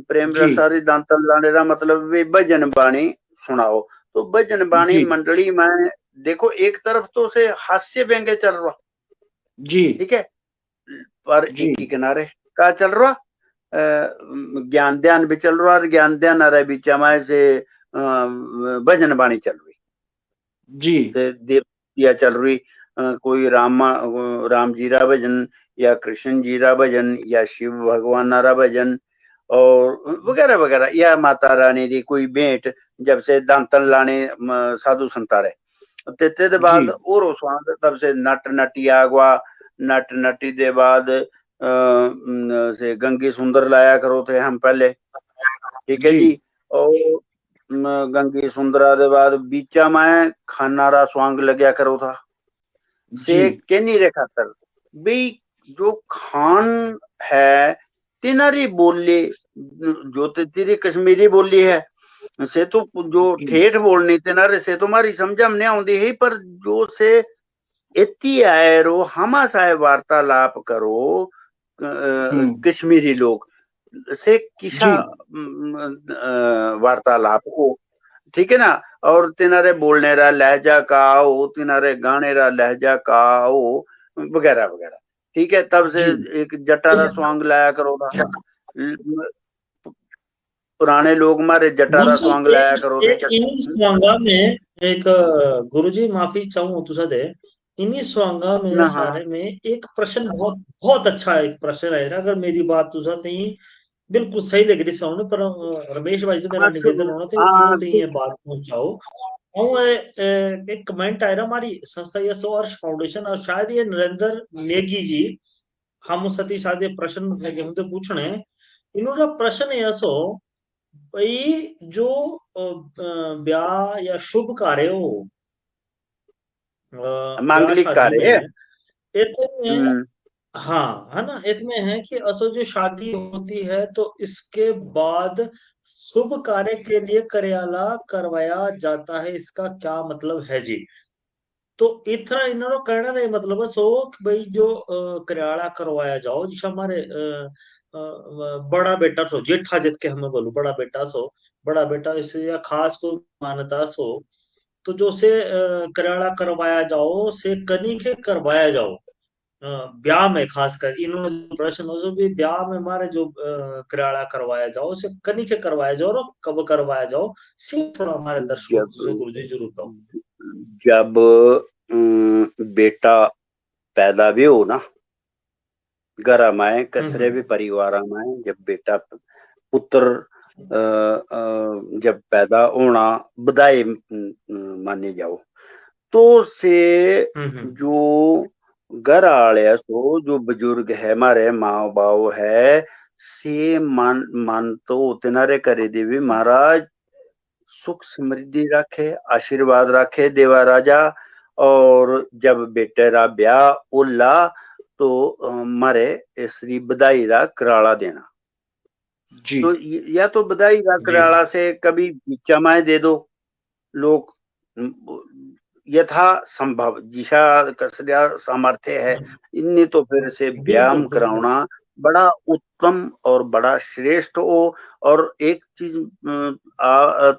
प्रेम रस सारी दांतन लाने का मतलब भी भजन बाणी सुनाओ। तो भजन बाणी मंडली में देखो एक तरफ तो से हास्य व्यंग्य चल रहा जी, ठीक है, पर एक ही किनारे का चल रहा ज्ञान ध्यान भी चल रहा, और ज्ञान ध्यान आ रहा बीच में से भजन बाणी चल रही जी, देव चल रही, कोई राम जी रा भजन या कृष्ण जी रा भजन या शिव भगवान रा भजन और वगैरह वगैरह, या माता रानी री कोई भेंट जब से दांतन लाने साधु संता रहे। तेते दे बाद और स्वांग तब से नट नटी आगवा, नट नटी दे बाद से गंगी सुंदर लाया करो थे हम पहले। ठीक है जी। और गंगी सुंदरा दे बाद बीचा में खानारा स्वांग लग्या करो था से केनी रे खातर भी जो खान है तिनारी बोली जो तेरी कश्मीरी बोली है से तो जो ठेठ बोलनी तिनारे से तुम्हारी समझ में नहीं आती है, पर जो से इतनी आए रो हमा साहे वार्तालाप करो कश्मीरी लोग से किसा वार्तालाप हो। ठीक है ना। और तिनारे बोलने रा लहजा का हो, तिनारे गाने रा लहजा का हो वगैरह वगैरह। ठीक है। तब से एक जटारा स्वांग लाया करो था पुराने लोग मारे जटारा गुरुजी सॉन्ग लाया करो थे। इन्हीं सॉन्गा में एक गुरुजी माफी चाहूँ तुझा दे, इन्हीं सॉन्गा में ना हाँ सारे में एक प्रश्न बहुत बहुत अच्छा एक प्रश्न है ना, अगर मेरी बात तुझा नहीं बिल्कुल सही लग रही साउंड पर रमेश भाई से मेरा हाँ निवेदन होना था हाँ इन्हों तो ये बात पहुंचाओ। और एक कमेंट आया ना हमारी संस्था यश अर्श फाउंडेशन और शायद ये नरेंद्र नेगी जी हम सती शायद ये प्रश्न हम तो पूछने इन्होंने प्रश्न ऐसो भाई जो ब्याह या शुभ कार्य हो ब्याह मांगलिक शादी कार्य है। में इसमें हाँ है ना, इसमें है कि असो जो शादी होती है तो इसके बाद शुभ कार्य के लिए करयाला करवाया जाता है, इसका क्या मतलब है जी। तो इतना इन्होंने कहना नहीं मतलब है सो कि भाई जो करयाला करवाया जाओ जिसे हमारे बड़ा बेटा सो जेठा जित के हमें बोलूं बड़ा बेटा सो बड़ा बेटा इसे या खास को मान्यता सो तो जो से करयाला करवाया जाओ से कनी के करवाया जाओ ब्याह में खासकर इन्होंने जो प्रश्न हो जो भी ब्याह में हमारे जो करयाला करवाया जाओ उसे कनी के करवाया जाओ और कब करवाया जाओ सिर्फ थोड़ा हमारे दर्शकों से गुरु जी जरूर बताओ। जब बेटा पैदा भी हो ना घर में कसरे भी परिवार में जब बेटा पुत्र जब पैदा होना बधाई मानी जाओ तो से जो घर आले सो जो बुजुर्ग है हमारे माँ बाप है से मान तो उतना रे करे देवी महाराज सुख समृद्धि रखे आशीर्वाद रखे देवा राजा। और जब बेटे रा ब्याह उल्ला तो मारे श्री बधाई रा कराला देना जी तो या तो बधाई रा कराला से कभी चमाए दे दो लोग यथा संभव जिसा कसरिया सामर्थ्य है इन्हें तो फिर से व्यायाम कराना बड़ा उत्तम और बड़ा श्रेष्ठ हो। और एक चीज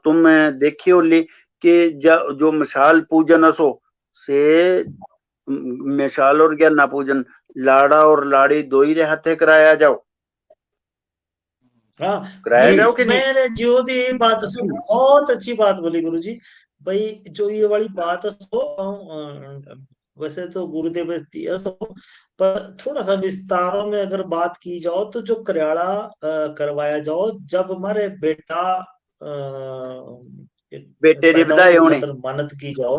तुम देखियो ली कि जो मिसाल पूजन असो से मिसाल और ज्ञाना पूजन लाड़ा और लाड़ी दो ही हाथे कराया जाओ कराया जाओ कि नहीं। मैंने जो दी बात बहुत अच्छी बात बोली गुरुजी भाई जो ये वाली बात सो वैसे तो गुरुदेव सो पर थोड़ा सा विस्तारों में अगर बात की जाओ तो जो करयाला करवाया जाओ जब हमारे बेटा बेटे री बधाई होनी मानत की जाओ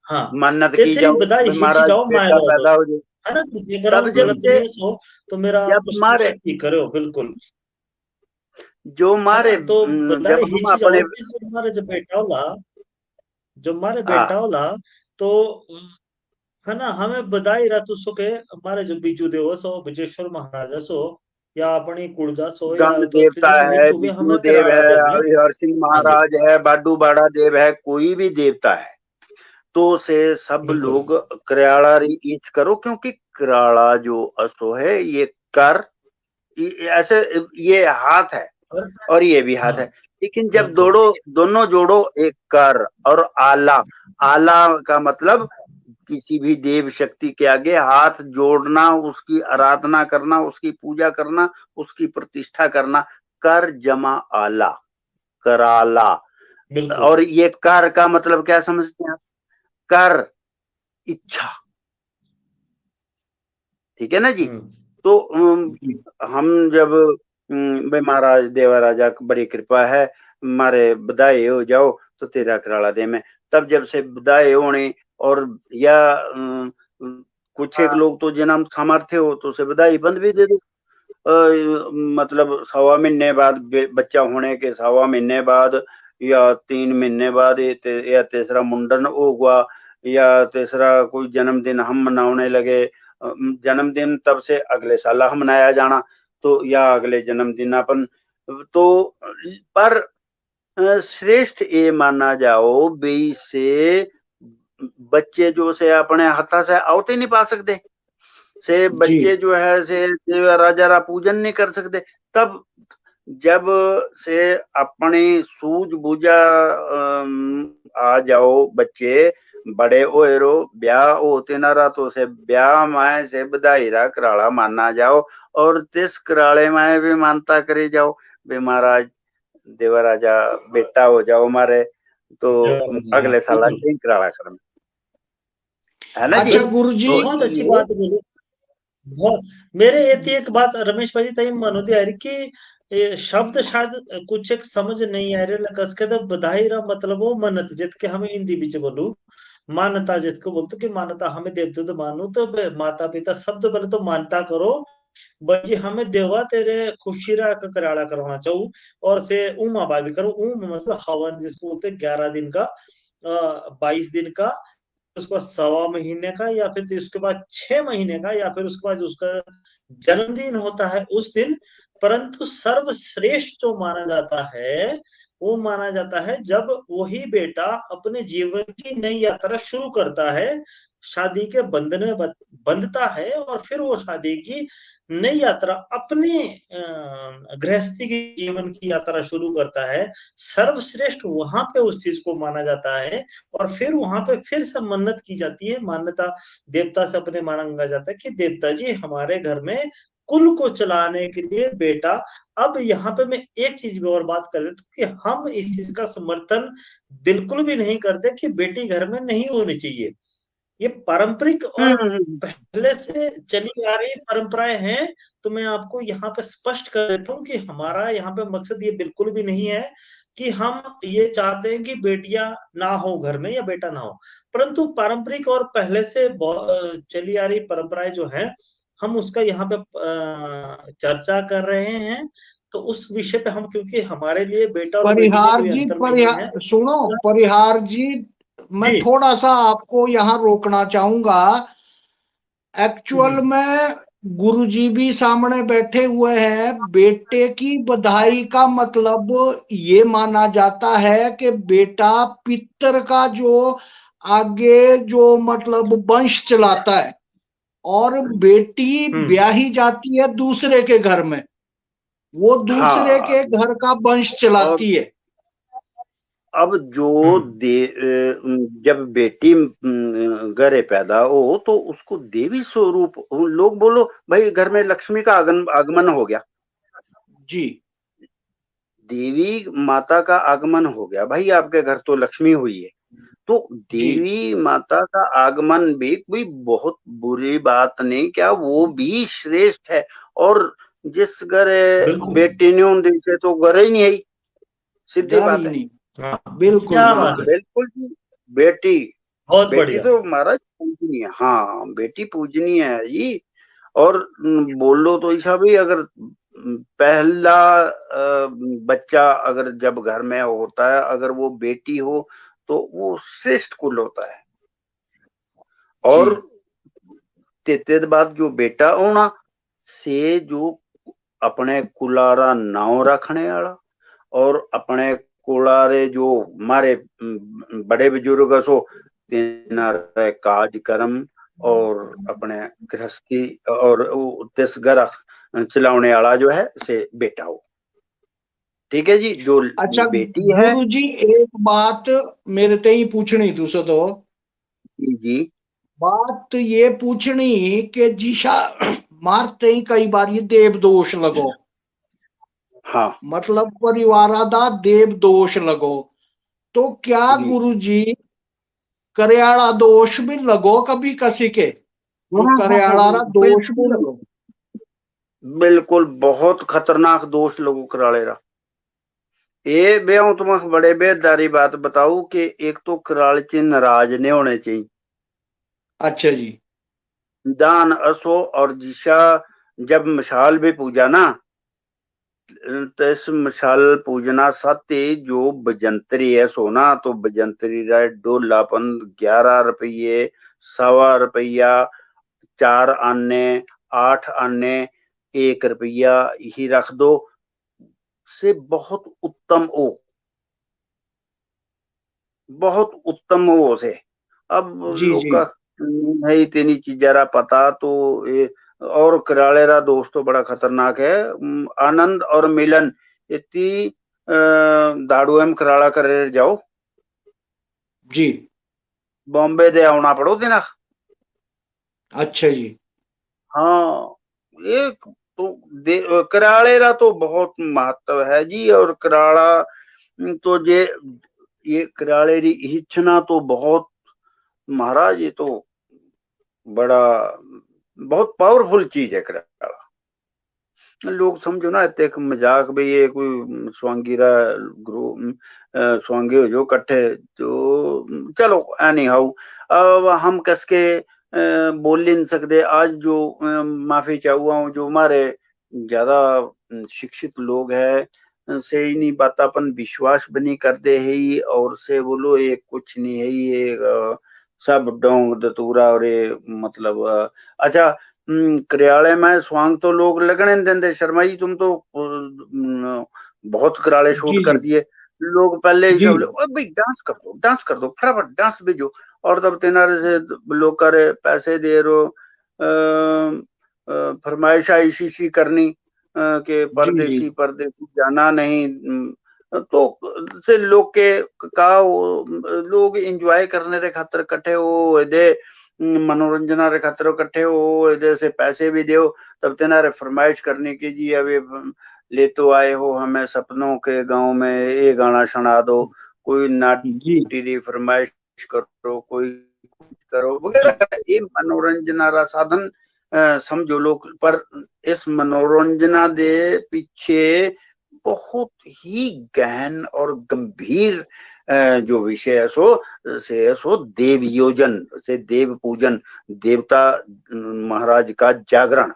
हाँ मन्नत की जाओ बधाई हिची जाओ बेटा पैदा हो जाए है ना अगर गलत नहीं सो तो मेरा मारे करो बिल्कुल जो मारे तो जब हम अपने हमारे जो हमारे बेटा होला तो है ना हमें बधाई रहा तो के हमारे जो बीजू देव सो विजेश्वर महाराजा सो या अपनी कुलजा सो या गंग देवता है बिजू देव है हर सिंह महाराज है बाडू बाड़ा देव है कोई भी देवता है तो से सब लोग करयाला ईच करो क्योंकि करयाला जो असो है ये कर ऐसे ये हाथ है और ये भी हाथ है लेकिन जब दोनों जोड़ो एक कर और आला आला का मतलब किसी भी देव शक्ति के आगे हाथ जोड़ना उसकी आराधना करना उसकी पूजा करना उसकी प्रतिष्ठा करना कर जमा आला कराला। और ये कर का मतलब क्या समझते हैं आप कर इच्छा ठीक है ना जी। तो हम जब महाराज देवा राजा बड़ी कृपा है हमारे बधाई हो जाओ तो तेरा कराला दे में तब जब से बधाई होने और या कुछ एक लोग तो जन्म सामर्थ्य हो तो उसे बधाई बंद भी दे दो मतलब 1.25 महीने बाद बच्चा होने के 1.25 महीने बाद या 3 महीने बाद या तीसरा मुंडन होगा या तीसरा कोई जन्मदिन हम मनाने लगे जन्मदिन तब से अगले साल हम मनाया जाना तो या अगले जन्मदिन अपन तो पर श्रेष्ठ ये माना जाओ बे से बच्चे जो से अपने हाथा से आवते नहीं पा सकते से बच्चे जो है से राजा रा पूजन नहीं कर सकते तब जब से अपनी सूझबूझा आ जाओ बच्चे बड़े होए रो ब्याह होते ना रहा तो से ब्याह माए से बधाई रा कराला माना जाओ और तिस कराले माए भी मानता करे जाओ बे महाराज देवर आजा, बेटा हो जाओ हमारे, तो अगले साल बिल्कुल। कराला कर, है ना जी। अच्छा गुरुजी, तो बहुत अच्छी ये- बात बोली। बहुत मेरे येते एक बात रमेश भाई ताई मनोदी आ रही कि ये शब्द शायद कुछ एक समझ नहीं आ रहे कस के तो बधाई रा मतलब वो मन्नत जित के हमें हिंदी बीच बोलू मान्यता जिसको बोलते कि मान्यता हमें देवते तो मानो तो माता पिता शब्द पहले तो मानता करो भाई हमें देवा तेरे खुशीरा का कराड़ा करवाना चाहूँ और से उमा बाबी करो मतलब हवन जिसको बोलते 11 दिन का 22 दिन का उसके बाद 1.25 महीने का या फिर उसके बाद 6 महीने का या फिर उसके बाद उसका जन्मदिन होता है उस दिन। परंतु सर्वश्रेष्ठ जो माना जाता है वो माना जाता है जब वही बेटा अपने जीवन की नई यात्रा शुरू करता है, शादी के बंधन में बंधता है और फिर वो शादी की नई यात्रा अपने गृहस्थी के जीवन की यात्रा शुरू करता है। सर्वश्रेष्ठ वहां पे उस चीज को माना जाता है और फिर वहां पे फिर से मन्नत की जाती है, मान्यता देवता से अपने मांगा जाता है कि देवता जी हमारे घर में कुल को चलाने के लिए बेटा। अब यहाँ पे मैं एक चीज भी और बात कर देता हूँ कि हम इस चीज का समर्थन बिल्कुल भी नहीं करते कि बेटी घर में नहीं होनी चाहिए। ये पारंपरिक और पहले से चली आ रही परंपराएं हैं। तो मैं आपको यहाँ पे स्पष्ट कर देता हूँ कि हमारा यहाँ पे मकसद ये बिल्कुल भी नहीं है कि हम ये चाहते हैं कि बेटियां ना हो घर में या बेटा ना हो, परंतु पारंपरिक और पहले से चली आ रही परंपराएं जो है हम उसका यहाँ पे चर्चा कर रहे हैं। तो उस विषय पे हम क्योंकि हमारे लिए बेटा और बेटी में परिहार कोई जी, अंतर नहीं है। सुनो परिहार जी, मैं जी थोड़ा सा आपको यहाँ रोकना चाहूंगा। एक्चुअल हम्म, में गुरुजी भी सामने बैठे हुए हैं। बेटे की बधाई का मतलब ये माना जाता है कि बेटा पितर का जो आगे जो मतलब वंश चलाता है, और बेटी हम्म, ब्याही जाती है दूसरे के घर में, वो दूसरे हाँ, के घर का वंश और चलाती है। अब जो हम्म, जब बेटी घरे पैदा हो तो उसको देवी स्वरूप, लोग बोलो भाई घर में लक्ष्मी का आगमन हो गया, जी देवी माता का आगमन हो गया, भाई आपके घर तो लक्ष्मी हुई है। तो जी देवी माता का आगमन भी कोई बहुत बुरी बात नहीं, क्या वो भी श्रेष्ठ है। और जिस घर बिल्कुल। बेटी ने उन दिन से तो घर ही नहीं आई, सीधी जा बात रही है। नहीं। हाँ, बिल्कुल क्या हाँ बात बिल्कुल। है। बिल्कुल जी। बेटी बहुत बेटी बढ़िया। तो महाराज पूजनीय है, हाँ बेटी पूजनीय है जी। और बोलो तो ऐसा भी, अगर पहला बच्चा अगर जब घर में होता है अगर वो बेटी हो तो वो श्रेष्ठ कुल होता है। जी और तेते बाद जो बेटा होना से जो अपने कुलारा नाव रखने वाला, और अपने कुलारे जो हमारे बड़े बुजुर्ग सो तिनारे काज कर्म और अपने गृहस्थी और तिस घर चलाने वाला जो है से बेटा हो। ठीक है जी। जो अच्छा बेटी है गुरुजी, एक बात मेरे ते ही पूछनी तुझसे तो, जी, बात ये पूछनी कि जिशा मारते ही कई बार ये देव दोष लगो, हाँ मतलब परिवारादा देव दोष लगो, तो क्या जी, गुरुजी करियाड़ा दोष भी लगो कभी किसी के, जो हाँ हाँ हाँ, करियाड़ा दोष भी बिल्कुल लगो? बिल्कुल, बहुत खतरनाक दोष लोगों कराले रहा। ये बे हूं तुम्हें बड़े बेदारी बात बताऊ कि एक तो कराल च नाराज नहीं होने चाहिए, अच्छा जी। विधान असो। और जिशा जब मशाल भी पूजा ना, तो इस मशाल पूजना साथे जो बजंतरी है सोना, तो बजंतरी रा डोलापन 11 रुपये, 1.25 रुपया, 4 आने, 8 आने, 1 रुपया ही रख दो, से बहुत उत्तम ओ, बहुत उत्तम हो से। अब जी लोग जी का है तेनी चीजारा पता तो ये। और करालेरा दोस्त तो बड़ा खतरनाक है। आनंद और मिलन इतनी दाड़ू एम कराला करे जाओ, जी। बॉम्बे दे आना पड़ो देना। अच्छा जी। हाँ, एक तो कराड़े रा तो बहुत महत्व है जी। और कराड़ा तो ये कराड़े री इच्छना तो बहुत महाराज, ये तो बड़ा बहुत पावरफुल चीज है कराड़ा। लोग समझो ना इतने मजाक भाई ये कोई स्वांगी रा ग्रुप स्वांगी हो जो कट्ठे तो चलो एनी हाउ। अब हम कसके बोल नहीं सकते। आज जो माफी चाहूआ हूँ, जो हमारे ज्यादा शिक्षित लोग हैं से इन्हीं बात अपन विश्वास बनी कर दे है और से बोलो ये कुछ नहीं है, ये सब डोंग दतूरा और ये मतलब अच्छा कराड़े में स्वांग तो लोग लगने नहीं देंगे। शर्मा जी तुम तो बहुत कराड़े शूट जी कर जी दिए। लोग पहले ही जी सब भाई डांस कर दो फटाफट डांस भेजो। और तब तेनारे से लोग करे पैसे दे रो फरमाइश ऐसी सी करनी के जी जी परदेसी जाना नहीं। तो से लोग के का लोग एंजॉय करने रे खातर कट्ठे हो दे, मनोरंजना रे खातर कट्ठे हो इधर से पैसे भी दो। तब तेनारे फरमाइश करने की जी अभी ले तो आए हो हमें सपनों के गांव में ये गाना सुना दो, कोई जी नाटी री फरमाइश करो, कोई कुछ करो जी वगैरह। ये मनोरंजना रा साधन समझो लोग। पर इस मनोरंजना दे पीछे बहुत ही गहन और गंभीर जो विषय है सो देव योजन से देव पूजन, देवता महाराज का जागरण।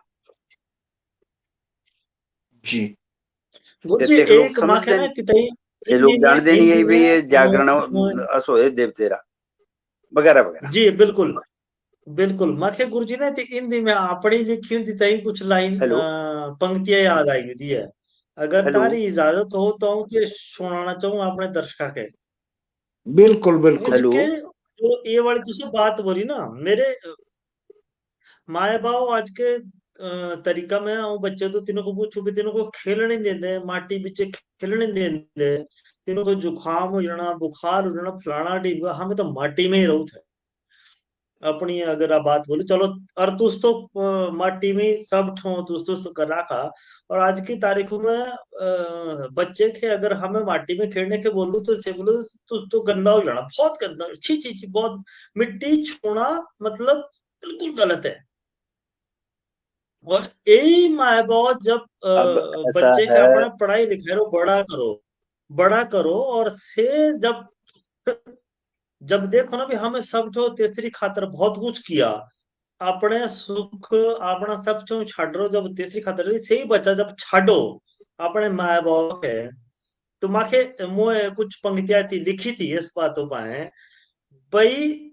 जी गुरुजी देख लोग एक माँ समझते कहना नहीं तितई से हिंदी लोग में जानते नहीं है भी ये जागरण अ, असो है देव तेरा वगैरह वगैरह। जी बिल्कुल बिल्कुल माखे गुरुजी ने तो हिंदी में अपनी लिखी हुई तितई कुछ लाइन हेलो पंक्तियां याद आई थी है। अगर हेलो तारी इजाजत हो तो हूँ कि सुनाना चाहूँ अपने दर्शक के। बिल्कुल मगर बिल्कुल हेलो जिसके जो ये वाली तुझसे बात बोली ना मेरे माए बाप आज के तरीका में और बच्चे तो तीनों को पूछो भी तीनों को खेलने नहीं देते माटी बीच खेलने नहीं देते। तीनों को जुकाम हो जाना बुखार हो जाना फलाना ढींगा हमें तो माटी में ही रहू थे। अपनी अगर आप बात बोले चलो और तुस तो माटी में ही सब ठो तुस तो कर रखा। और आज की तारीख में बच्चे के अगर हमें माटी में खेलने के बोलूं तो से बोलो तो गंदा हो जाना बहुत गंदा छी छी छी बहुत मिट्टी छूना मतलब बिल्कुल गलत है। और यही माँ बाप जब अब ऐसा बच्चे के है अपना पढ़ाई लिखाई रो बड़ा करो और से जब जब देखो ना भी हमें सब जो तीसरी खातर बहुत कुछ किया अपने सुख अपना सब जो छाड़ो जब तीसरी खातर से ही बच्चा जब छाड़ो अपने माँ बाप है। तो माखे मोए कुछ पंक्तियां थी लिखी थी इस बातों पर भाई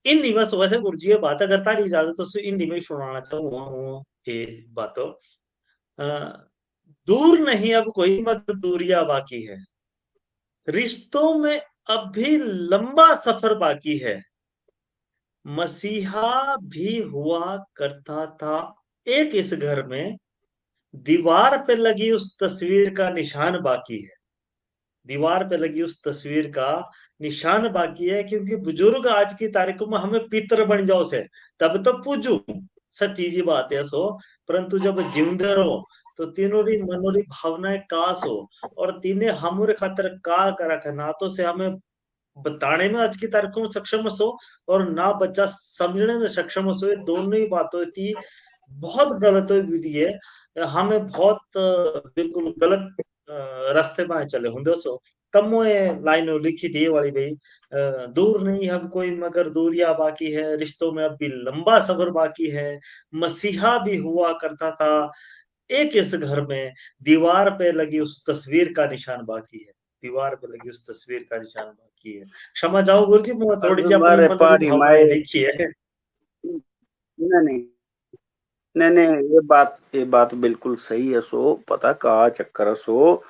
हिंदी में सुबह से गुरुजी ये बात अगर तारी इजाजत तो हिंदी में ही सुनाना चाहूँ ये बातों अ, दूर नहीं अब कोई मत दूरियां बाकी है रिश्तों में अब भी लंबा सफर बाकी है मसीहा भी हुआ करता था एक इस घर में दीवार पे लगी उस तस्वीर का निशान बाकी है। दीवार पे लगी उस तस्वीर का निशान बाकी है क्योंकि बुजुर्ग आज की तारीख में हमें पितर बन जाओ से तब तो पूजू सच्ची जी बात है सो। परंतु जब जिंदे रहो तो तीनों री मनोरी भावनाएं कास हो और तीने हमरे खातर का कर ना तो से हमें बताने में आज की तारीख में सक्षम हो और ना बच्चा समझने में सक्षम हो ये दोनों ही बातों थी बहुत गलत हुई है। हमें बहुत बिल्कुल गलत रास्ते में चले होंगे सो तब मोए लाइन लिखी थी ये वाली भाई दूर नहीं हम कोई मगर दूरियां बाकी है रिश्तों में अब भी लंबा सफर बाकी है मसीहा भी हुआ करता था एक इस घर में दीवार पे लगी उस तस्वीर का निशान बाकी है। दीवार पे लगी उस तस्वीर का निशान बाकी है। क्षमा चाहो गुरु जी मैं अब थोड़ी सी अपनी हमारे मनोरी पहाड़ी माए भावनाएं लिखी है। नहीं नहीं नहीं ये बात बिल्कुल सही है। सो पता कहा चक्कर है सो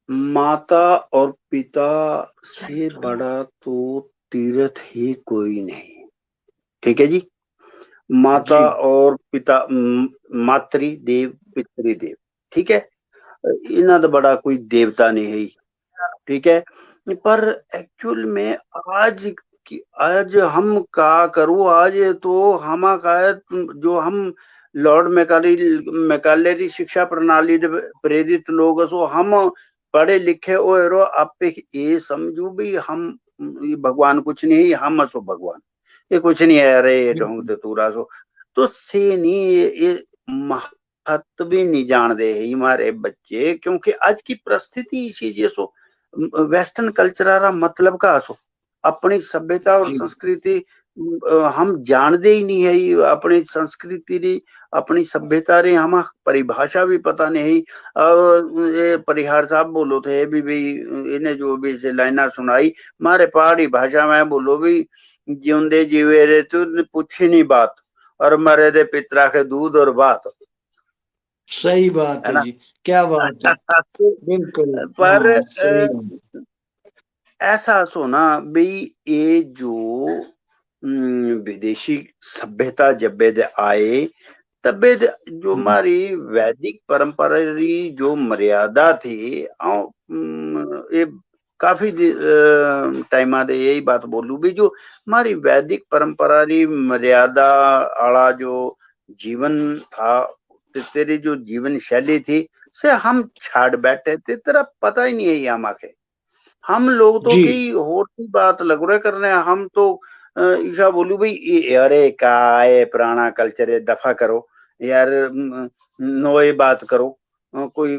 माता और पिता से बड़ा तो तीर्थ ही कोई नहीं। ठीक है जी। माता जी और पिता मातृदेव पितृदेव ठीक है। इन्हें तो बड़ा कोई देवता नहीं है। ठीक है। पर एक्चुअल में आज हम का करूँ आज तो हम का जो हम लॉर्ड मैकाले शिक्षा प्रणाली दे प्रेरित लोग असो हम पढ़े लिखे हो आप ये समझू भी हम ये भगवान कुछ नहीं, हम असो भगवान, ये कुछ नहीं है, अरे ढोंग ते तूरा सो तो से नहीं ये महत्व भी नहीं जान दे हमारे बच्चे, क्योंकि आज की परिस्थिति इसी जैसो वेस्टर्न कल्चर मतलब का असो अपनी सभ्यता और संस्कृति हम जानते ही नहीं है, अपनी संस्कृति री अपनी सभ्यता रे हम परिभाषा भी पता नहीं। ये परिहार साहब बोलो थे भी इन्हें जो भी से लाइना सुनाई मारे पहाड़ी भाषा में बोलो भी जिंदे जीवे रे तू पूछी नहीं बात और मरे दे पितरा के दूध और बात। सही बात है जी, क्या बात है, बिल्कुल। पर ऐसा सोना भाई ये जो विदेशी सभ्यता जब आए तब जो हमारी वैदिक परंपरा री जो मर्यादा थी ये काफी टाइम आदे यही बात बोलू भी जो हमारी वैदिक परंपरा री मर्यादा आला जो जीवन था, तेरी जो जीवन शैली थी से हम छाड़ बैठे थे, तेरा पता ही नहीं है यहाँ के हम लोग तो कई और की बात लग रहे करने, हम तो ईशा बोलू भाई अरे का है पुराना कल्चर है, दफा करो यार, नोए बात करो कोई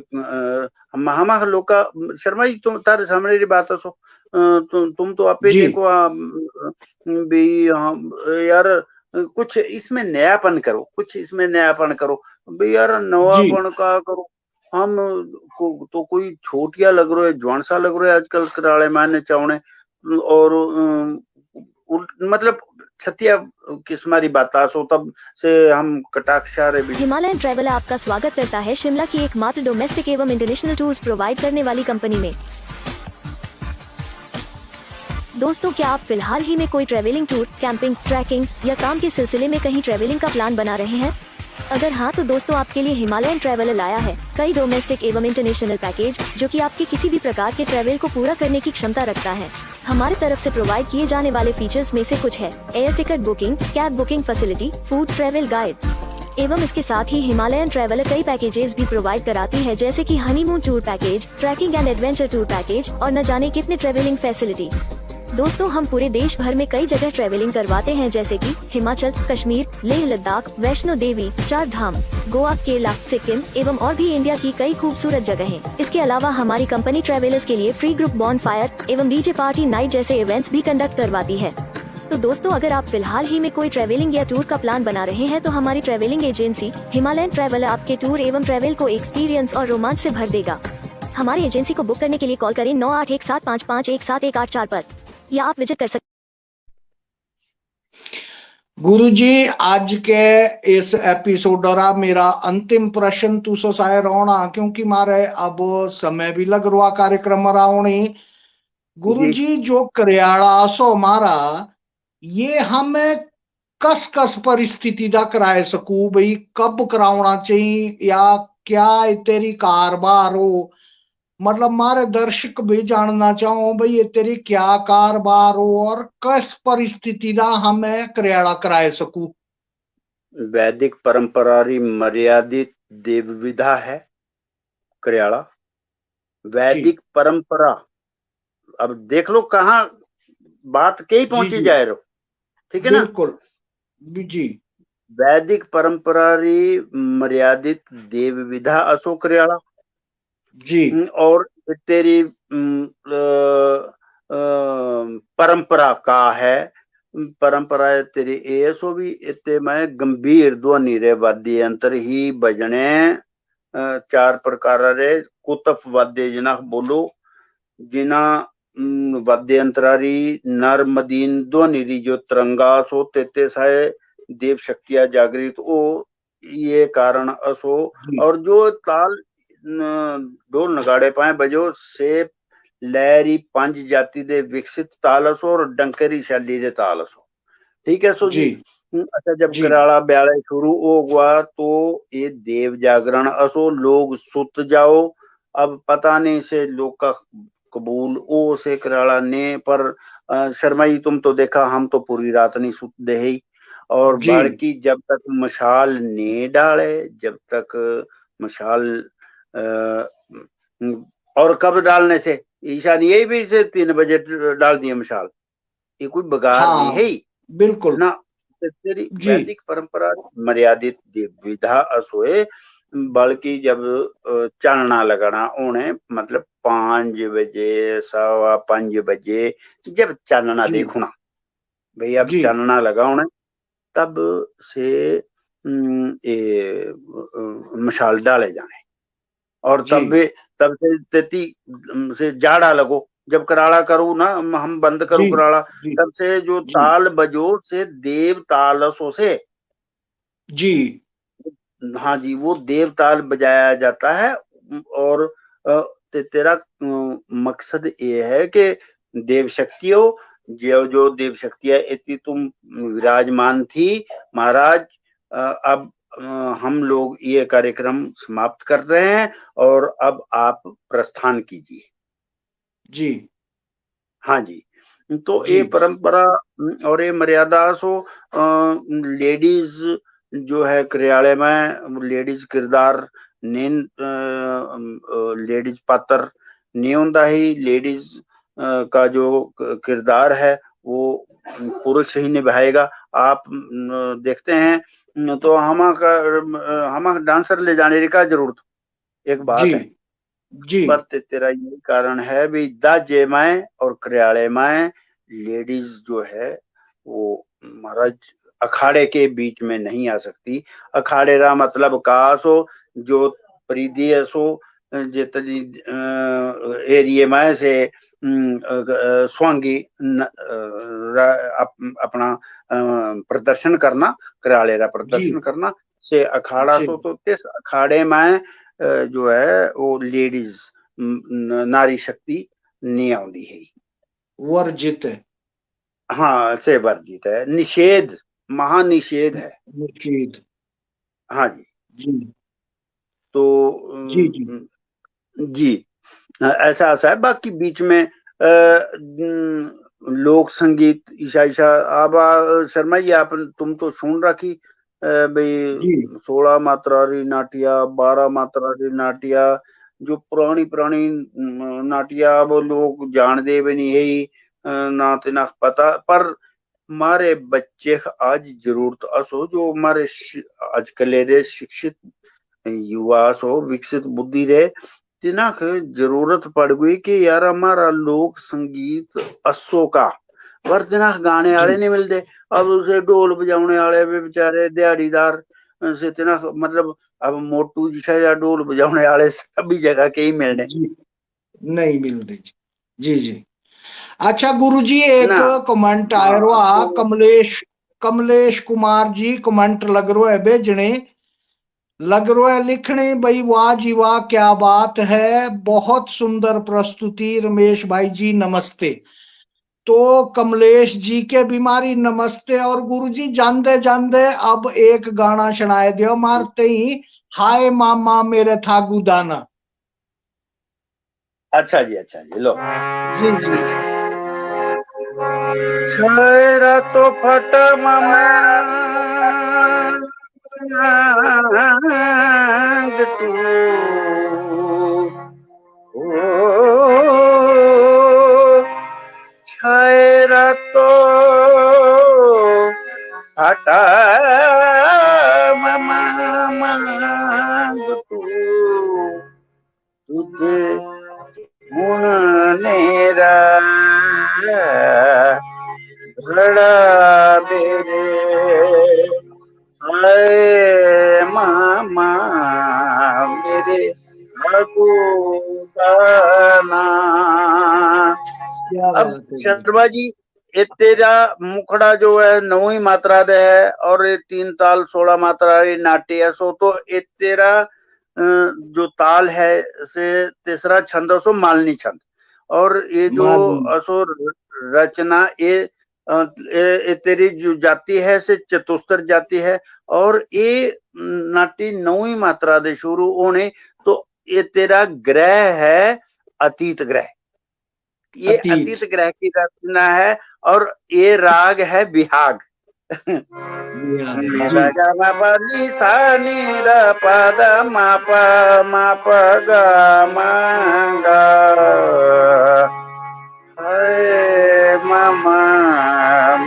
हम लोग का शर्मा जी तुम तारे सामने री बात सो तुम तो आपे देखो भी हम यार कुछ इसमें नयापन करो, कुछ इसमें नयापन करो भाई यार, नवापन का करो हम को तो कोई छोटिया लग रहा है, जवान सा लग रहा है आजकल कराले माने चावने और मतलब छतिया किस्मारी बात सो तब से हम कटाक्षा रे। हिमालयन ट्रैवल आपका स्वागत करता है शिमला की एकमात्र डोमेस्टिक एवं इंटरनेशनल टूर्स प्रोवाइड करने वाली कंपनी में। दोस्तों, क्या आप फिलहाल ही में कोई ट्रैवलिंग टूर, कैंपिंग, ट्रैकिंग या काम के सिलसिले में कहीं ट्रैवलिंग का प्लान बना रहे हैं? अगर हाँ तो दोस्तों आपके लिए हिमालयन ट्रैवल लाया है कई डोमेस्टिक एवं इंटरनेशनल पैकेज जो कि आपके किसी भी प्रकार के ट्रैवल को पूरा करने की क्षमता रखता है। हमारी तरफ से प्रोवाइड किए जाने वाले फीचर्स में से कुछ है: air ticket booking, cab booking facility, food, travel guide एवं इसके साथ ही हिमालयन ट्रैवल कई पैकेजेस भी प्रोवाइड कराती है, जैसे कि honeymoon tour package, trekking and adventure tour package और न जाने कितने ट्रैवलिंग फैसिलिटी। दोस्तों, हम पूरे देश भर में कई जगह ट्रैवलिंग करवाते हैं, जैसे कि हिमाचल, कश्मीर, लेह लद्दाख, वैष्णो देवी, चार धाम, गोवा, केरला, सिक्किम एवं और भी इंडिया की कई खूबसूरत जगहें। इसके अलावा हमारी कंपनी ट्रैवलर्स के लिए फ्री ग्रुप बॉनफायर एवं डीजे पार्टी नाइट जैसे इवेंट्स भी कंडक्ट करवाती है। तो दोस्तों, अगर आप फिलहाल ही में कोई ट्रैवलिंग या टूर का प्लान बना रहे हैं तो हमारी ट्रैवलिंग एजेंसी हिमालयन ट्रैवल आपके टूर एवं ट्रैवल को एक्सपीरियंस और रोमांच से भर देगा। हमारी एजेंसी को बुक करने के लिए कॉल करें 9817551714 पर या आप विजिट कर सकते। गुरुजी, आज के इस एपिसोड रा मेरा अंतिम प्रश्न तुसो साय रोना, क्योंकि मारे अब समय भी लग रहा कार्यक्रम रावणी। गुरुजी, जो करियाला सो मारा ये हमें कस कस परिस्थिति दा कराए सकू भाई, कब करावना चाहिए या क्या तेरी कारबार हो, मतलब मारे दर्शक भी जानना चाहो भाई ये तेरी क्या कारबार हो और किस परिस्थिति दा हमें करियाला कराए सकू। वैदिक परंपरा री मर्यादित देव विधा है करियाला, वैदिक परंपरा। अब देख लो कहाँ बात कहीं पहुंची जाए रो, ठीक है ना? बिल्कुल जी। वैदिक परंपरा री मर्यादित देव विधा असो करियाला जी, और तेरी परंपरा का है, परंपरा है तेरी ऐसो भी इतने में गंभीर ध्वनि रे वाद्य यंत्र ही बजने चार प्रकार रे कुतफ वाद्य जना बोलो, जिना वाद्य यंत्रारी नर मदीन ध्वनि री जो तरंगा सो तेते साए देव शक्तियां जागृत ओ ये कारण असो। और जो ताल ढोल नगाड़े पाए बजो से लहरी पंज जाति दे विकसित तालसो और डंकरी शैली दे तालसो, ठीक है सो जी। अच्छा, जब कराला ब्याले शुरू हो गया तो ये देव जागरण असो, लोग सुत जाओ। अब पता नहीं से लोग का कबूल ओ से कराला ने, पर शर्मा जी तुम तो देखा हम तो पूरी रात नहीं सुत दे ही, और जी। बाकी जब तक मशाल नहीं डाले, जब तक मशाल और कब डालने से ईशान यही भी से 3 बजे डाल दिए मशाल, ये कोई बगार नहीं है हाँ ही बिल्कुल ना। तेरी जी। वैदिक परंपरा मर्यादित विधा असोए, बल्कि जब चानना लगाना उन्हें मतलब 5 बजे 5:15 बजे जब चानना जी देखना भाई अब जी चानना लगा उन्हें, तब से ये मशाल डाले जाने। और जी तब से तेती से जाड़ा लगो, जब कराड़ा करूँ ना हम बंद करूँ जी कराड़ा, जी तब से जो जी ताल बजो से देव तालसों से, जी हाँ जी, वो देव ताल बजाया जाता है। और तेरा मकसद ये है कि देव शक्तियों जो देव शक्तियां इतनी तुम विराजमान थी महाराज, अब हम लोग ये कार्यक्रम समाप्त कर रहे हैं और अब आप प्रस्थान कीजिए। जी हाँ जी, तो जी ये परंपरा और ये मर्यादा सो लेडीज जो है कार्यालय में लेडीज किरदार नेन लेडीज पात्र नहीं होता ही, लेडीज का जो किरदार है वो पुरुष ही निभाएगा। आप देखते हैं तो हम डांसर ले जाने की क्या जरूरत, एक जी बात है। जी पर तेरा यही कारण है भी दाजे में और कार्यालय में लेडीज जो है वो महाराज अखाड़े के बीच में नहीं आ सकती। अखाड़े का मतलब कासो जो परिधीय सो जितनी एरिया में से स्वांगी अपना प्रदर्शन करना, कार्यालय का जी प्रदर्शन करना से अखाड़ा जी सो, तो इस अखाड़े में जो है वो लेडीज नारी शक्ति नहीं आती है, वर्जित है। हाँ से वर्जित है, निषेध महानिषेध है। निषेध। हाँ जी, जी तो जी जी जी ऐसा ऐसा है। बाकी बीच में लोक संगीत ईशा ईशा अब शर्मा जी आप तुम तो सुन रखी भाई जी 16 मात्रारी नाटिया 12 मात्रारी नाटिया जो पुरानी पुरानी नाटिया वो लोग जानते भी नहीं है ना ते ना पता। पर हमारे बच्चे आज जरूरत असो जो हमारे आजकल रे शिक्षित युवा सो विकसित बुद्धि रे तिना जरूरत पड़ गई कि यार हमारा लोक संगीत अस्सो का पर तिना गाने वाले जी नहीं मिलते। अब उसे ढोल बजाने वाले भी बेचारे दिहाड़ीदार से तिना मतलब अब मोटू जी या ढोल बजाने वाले सभी जगह के ही मिलने जी नहीं मिलते जी जी। अच्छा गुरुजी एक ना। कमेंट आया हाँ हुआ तो कमलेश कमलेश कुमार जी कमेंट लग रहा है भेजने लग रहा है लिखने भाई वाह जी वाह क्या बात है बहुत सुंदर प्रस्तुति रमेश भाई जी नमस्ते। तो कमलेश जी के बीमारी नमस्ते और गुरुजी जानते जानते अब एक गाना सुनाए दियो मारते ही हाय मामा मेरे था गुदाना। अच्छा जी लो। जी जी छेरा तो फट मामा टू छेरा तो फटा मामा टू तुझे गुण नेरा बड़ा बेरे हाय मामा मेरे भगवाना। क्या अब बात है जी। शर्मा जी ये तेरा मुखड़ा जो है 9वीं मात्रा दे है और ये 3 ताल 16 मात्रा नाट्य है सो, तो ये तेरा जो ताल है से तीसरा छंद सो मालनी छंद और ये जो मालूम असो रचना ये तेरी जो जाति है से चतुस्तर जाति है और ये नाटी 9वीं मात्रा दे शुरू होने, तो ये तेरा ग्रह है अतीत ग्रह, ये अतीत अतीत ग्रह की रचना है और ये राग है बिहाग। निदा गा मा पा नि सा नि दा पा दा मा पा गा मा गा हाय मामा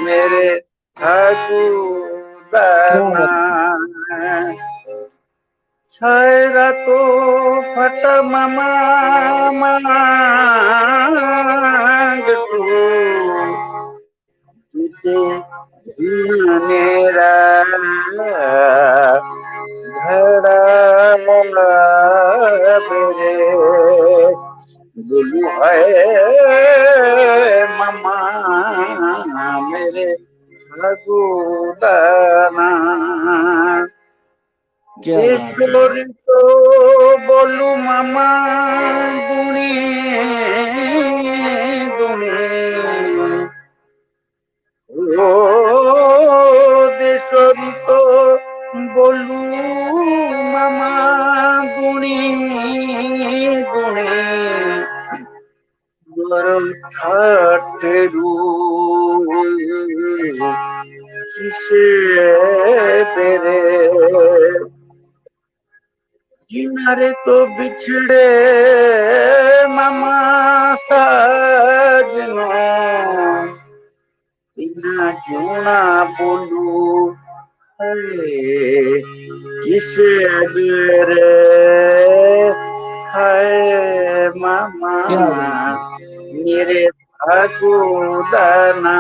मेरे ठाकुदाना छायरा तो फट मामा मांगटू तुझे धनेरा घड़ा बेरे बोलू है मामा मेरे ठाकुदाना ईश्वरी तो बोलू मामा दुनी दुनी ओ देशरी तो बोलू मामा दुनी दुनी गरम ठाठेरू शीशे बेरे किनारे तो बिछड़े मामा साजनो इना जूना बोलू किसे बेरे हाय मामा मेरे ठाकुदाना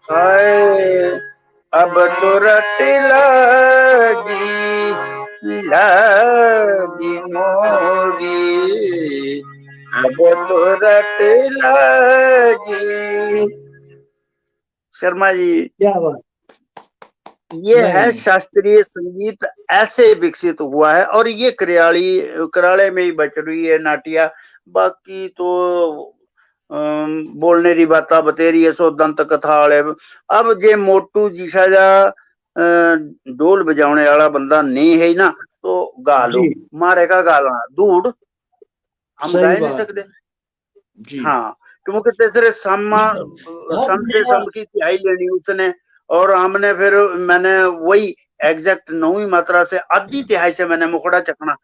हाय अब तो रट लागी मोरी अब तो रट लागी। शर्मा जी क्या बात, ये है शास्त्रीय संगीत ऐसे विकसित हुआ है और ये कराड़े में ही बच रही है नाटिया। बाकी तो बोलने री बात बतेरी है सो दंत कथा वाले। अब जे मोटू जिसा जा ढोल बजाने वाला बंदा नहीं है ना तो गा लो, मारेगा गालना दूड़ हम गा नहीं सकते। हाँ क्योंकि तीसरे सम से सम की तिहाई लेनी उसने और हमने फिर मैंने वही एग्जैक्ट 9वीं मात्रा से आधी तिहाई से मैंने मुखड़ा चकना।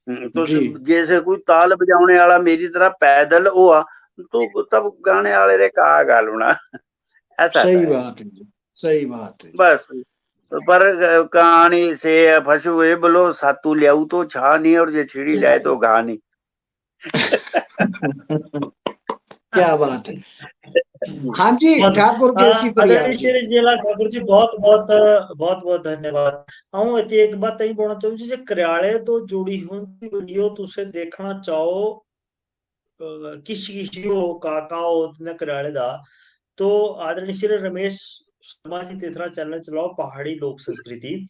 तो जैसे कोई ताल बजाने वाला मेरी तरह पैदल हुआ तो तब गाने वाले रे कहा गालूना ऐसा। सही बात है, सही बात है। बस पर कहानी से फंसू ये बोलो सातू लियाऊ तो छा नहीं और जे छिड़ी लाए तो घा नहीं। क्या बात है। हाँ जी ठाकुर कैसी ठाकुर जी बहुत बहुत धन्यवाद। हूँ एक बात यही बोलना चाहूँ जी करियाले तो जुड़ी हुई वीडियो तुसे देखना चाहो किसी हो काका हो करियाले दा तो आदरणीय श्री रमेश शर्मा जी तीसरा चैनल चलाओ पहाड़ी लोक संस्कृति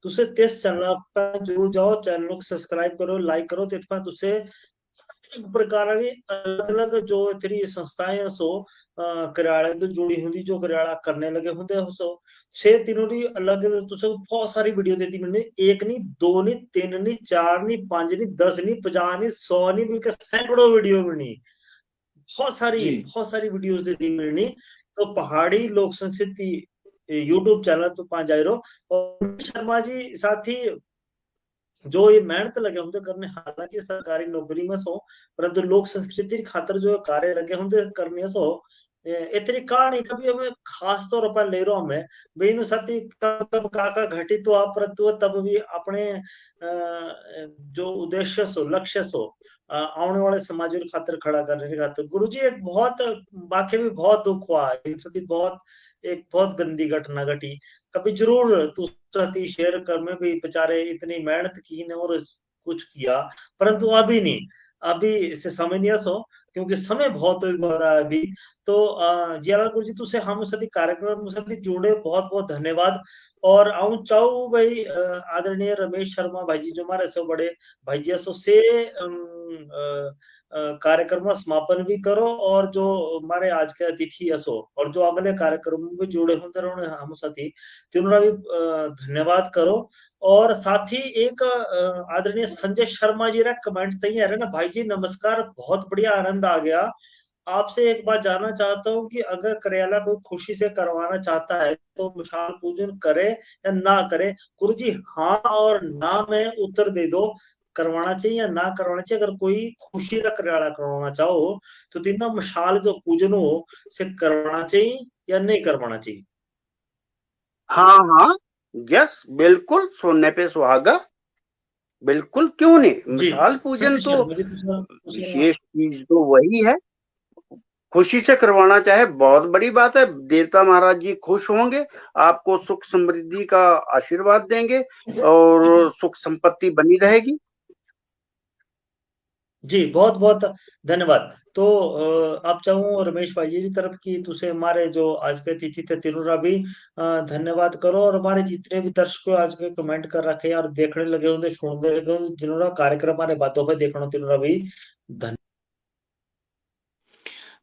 तुसे तिस चैनल पर जरूर जाओ, चैनल को सब्सक्राइब करो लाइक करो तो तुसे प्रकार अलग अलग जो तेरी संस्थाएं सो करियाले तो जुड़ी होंगी जो करियाला करने लगे होंगे सो छे तीनों दी अलग तुसे बहुत सारी वीडियो देती मिलनी, एक नहीं दो नहीं तीन नहीं चार नहीं पांच नहीं 10 नहीं 50 नहीं 100 नहीं बल्कि सैकड़ों वीडियो मिलनी, बहुत सारी वीडियोस देती मिलनी। तो पहाड़ी लोक संस्कृति यूट्यूब चैनल तो पांच जाए रहो और शर्मा जी साथ ही जो ये मेहनत लगे होंगे करने, हालांकि सरकारी नौकरी में सो परंतु लोक संस्कृति खातर जो कार्य लगे होंगे करने सो इतनी कहानी कभी हमें खास तौर पर ले रहा हमें बेनु साथी कब काका घटित हुआ परंतु तब भी अपने जो उद्देश्य सो लक्ष्य सो आने वाले समाज के खातर खड़ा करने के खातर गुरुजी एक बहुत बाकी भी बहुत दुख हुआ बहुत एक बहुत गंदी घटना घटी कभी जरूर तू साथी शेयर कर में भी बेचारे इतनी मेहनत की ने और कुछ किया परंतु अभी नहीं, अभी इसे समय नहीं सो क्योंकि समय बहुत हो रहा है अभी। तो जियालाल गुरु जी तुसे हम सदी कार्यक्रम सदी जुड़े बहुत बहुत धन्यवाद और आऊं चाहूँ भाई आदरणीय रमेश शर्मा भाई जी जो हमारे सो बड़े भाई जी सो से कार्यक्रम का समापन भी करो और जो हमारे आज के अतिथि असो और जो अगले कार्यक्रम में जुड़े होंगे हम साथी तीनों भी धन्यवाद करो। और साथ ही एक आदरणीय संजय शर्मा जी रा कमेंट तैयार है ना भाई जी नमस्कार बहुत बढ़िया आनंद आ गया आपसे एक बात जानना चाहता हूँ कि अगर करियाला कोई खुशी से करवाना चाहता है तो मिसाल पूजन करे या ना करे? गुरु जी हाँ और ना में उत्तर दे दो, करवाना चाहिए या ना करवाना चाहिए? अगर कोई खुशी का करियाला करवाना चाहो तो तीना मिसाल जो पूजन हो से करवाना चाहिए या नहीं करवाना चाहिए? हाँ हाँ, यस, बिल्कुल, सोने पे सुहागा, बिल्कुल, क्यों नहीं। जी मिसाल पूजन सतीश तो सर, मुझे पूछना विशेष चीज तो वही है, खुशी से करवाना चाहे बहुत बड़ी बात है। देवता महाराज जी खुश होंगे, आपको सुख समृद्धि का आशीर्वाद देंगे और सुख संपत्ति बनी रहेगी। जी बहुत बहुत धन्यवाद। तो आप चाहूँ रमेश भाई जी की तरफ की तुसे हमारे जो आज के अतिथि थे तीनों रा भी धन्यवाद करो, और हमारे जितने भी दर्शकों आज के कमेंट कर रखे और देखने लगे होंगे, सुनने लगे होंगे, जिन्होंने कार्यक्रम हमारे बातों पे देखना तीनों रा भी धन्यवाद।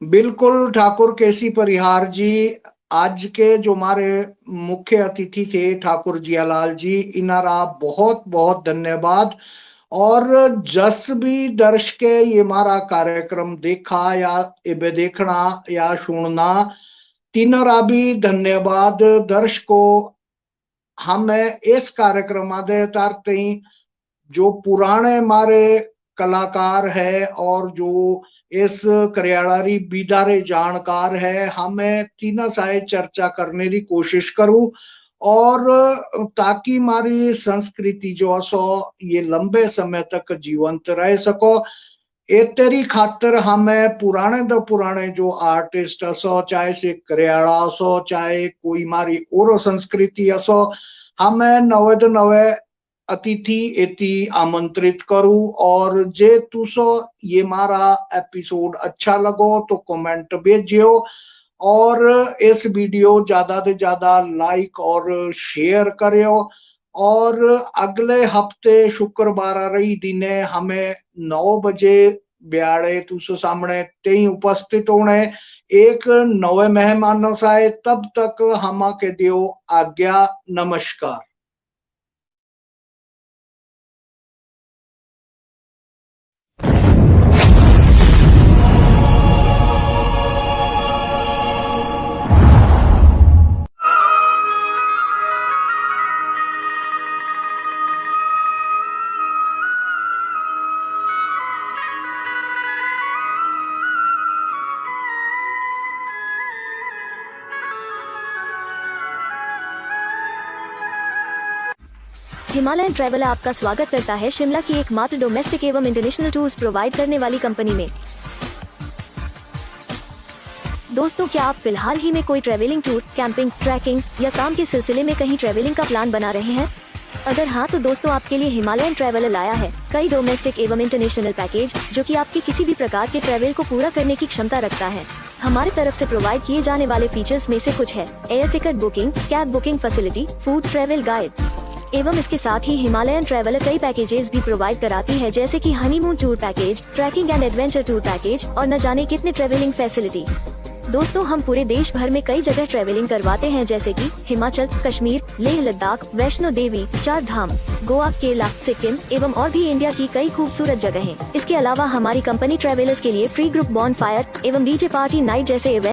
बिल्कुल ठाकुर केसी परिहार जी, आज के जो हमारे मुख्य अतिथि थे ठाकुर जियालाल जी, इनारा बहुत बहुत धन्यवाद। और जस भी दर्शके ये हमारा कार्यक्रम देखा या इबे देखना या सुनना, तीनरा भी धन्यवाद। दर्शकों, हमें इस कार्यक्रम दे तारते जो पुराने हमारे कलाकार है और जो इस करियाड़ी बीदारे जानकार है, हमें तीना साए चर्चा करने की कोशिश करूं, और ताकि हमारी संस्कृति जो असो ये लंबे समय तक जीवंत रह सको। ए तेरी खातर हमें पुराने तो पुराने जो आर्टिस्ट असो, चाहे से करियाड़ा असो, चाहे कोई हमारी और संस्कृति असो, हमें नवे तो नवे अतिथि एती आमंत्रित करूं। और जे तुसो ये हमारा एपिसोड अच्छा लगो तो कमेंट भेजियो, और इस वीडियो ज्यादा से ज्यादा लाइक और शेयर करियो। और अगले हफ्ते शुक्रवार रही दिने हमें 9 बजे ब्याड़े तुसो सामने ते उपस्थित होने एक नवे मेहमानों से। तब तक हम के दियो आज्ञा, नमस्कार। हिमालयन ट्रैवलर आपका स्वागत करता है शिमला की एकमात्र डोमेस्टिक एवं इंटरनेशनल टूर्स प्रोवाइड करने वाली कंपनी में। दोस्तों, क्या आप फिलहाल ही में कोई ट्रैवलिंग टूर, कैंपिंग, ट्रैकिंग या काम के सिलसिले में कहीं ट्रैवलिंग का प्लान बना रहे हैं? अगर हाँ तो दोस्तों आपके लिए हिमालयन ट्रैवलर लाया है कई डोमेस्टिक एवं इंटरनेशनल पैकेज जो कि आपके किसी भी प्रकार के ट्रैवल को पूरा करने की क्षमता रखता है। हमारी तरफ से प्रोवाइड किए जाने वाले फीचर्स में से कुछ है: air ticket booking, cab booking facility, food, travel guide, एवं इसके साथ ही हिमालयन ट्रैवलर कई पैकेजेस भी प्रोवाइड कराती है, जैसे कि honeymoon tour package, trekking and adventure tour package और न जाने कितने ट्रैवलिंग फैसिलिटी। दोस्तों, हम पूरे देश भर में कई जगह ट्रैवलिंग करवाते हैं, जैसे कि हिमाचल, कश्मीर, लेह लद्दाख, वैष्णो देवी, चार धाम, गोवा, केरला, सिक्किम एवं और भी इंडिया की कई खूबसूरत जगहें। इसके अलावा हमारी कंपनी ट्रैवलर्स के लिए फ्री ग्रुप बॉनफायर एवं डीजे पार्टी नाइट जैसे इवेंट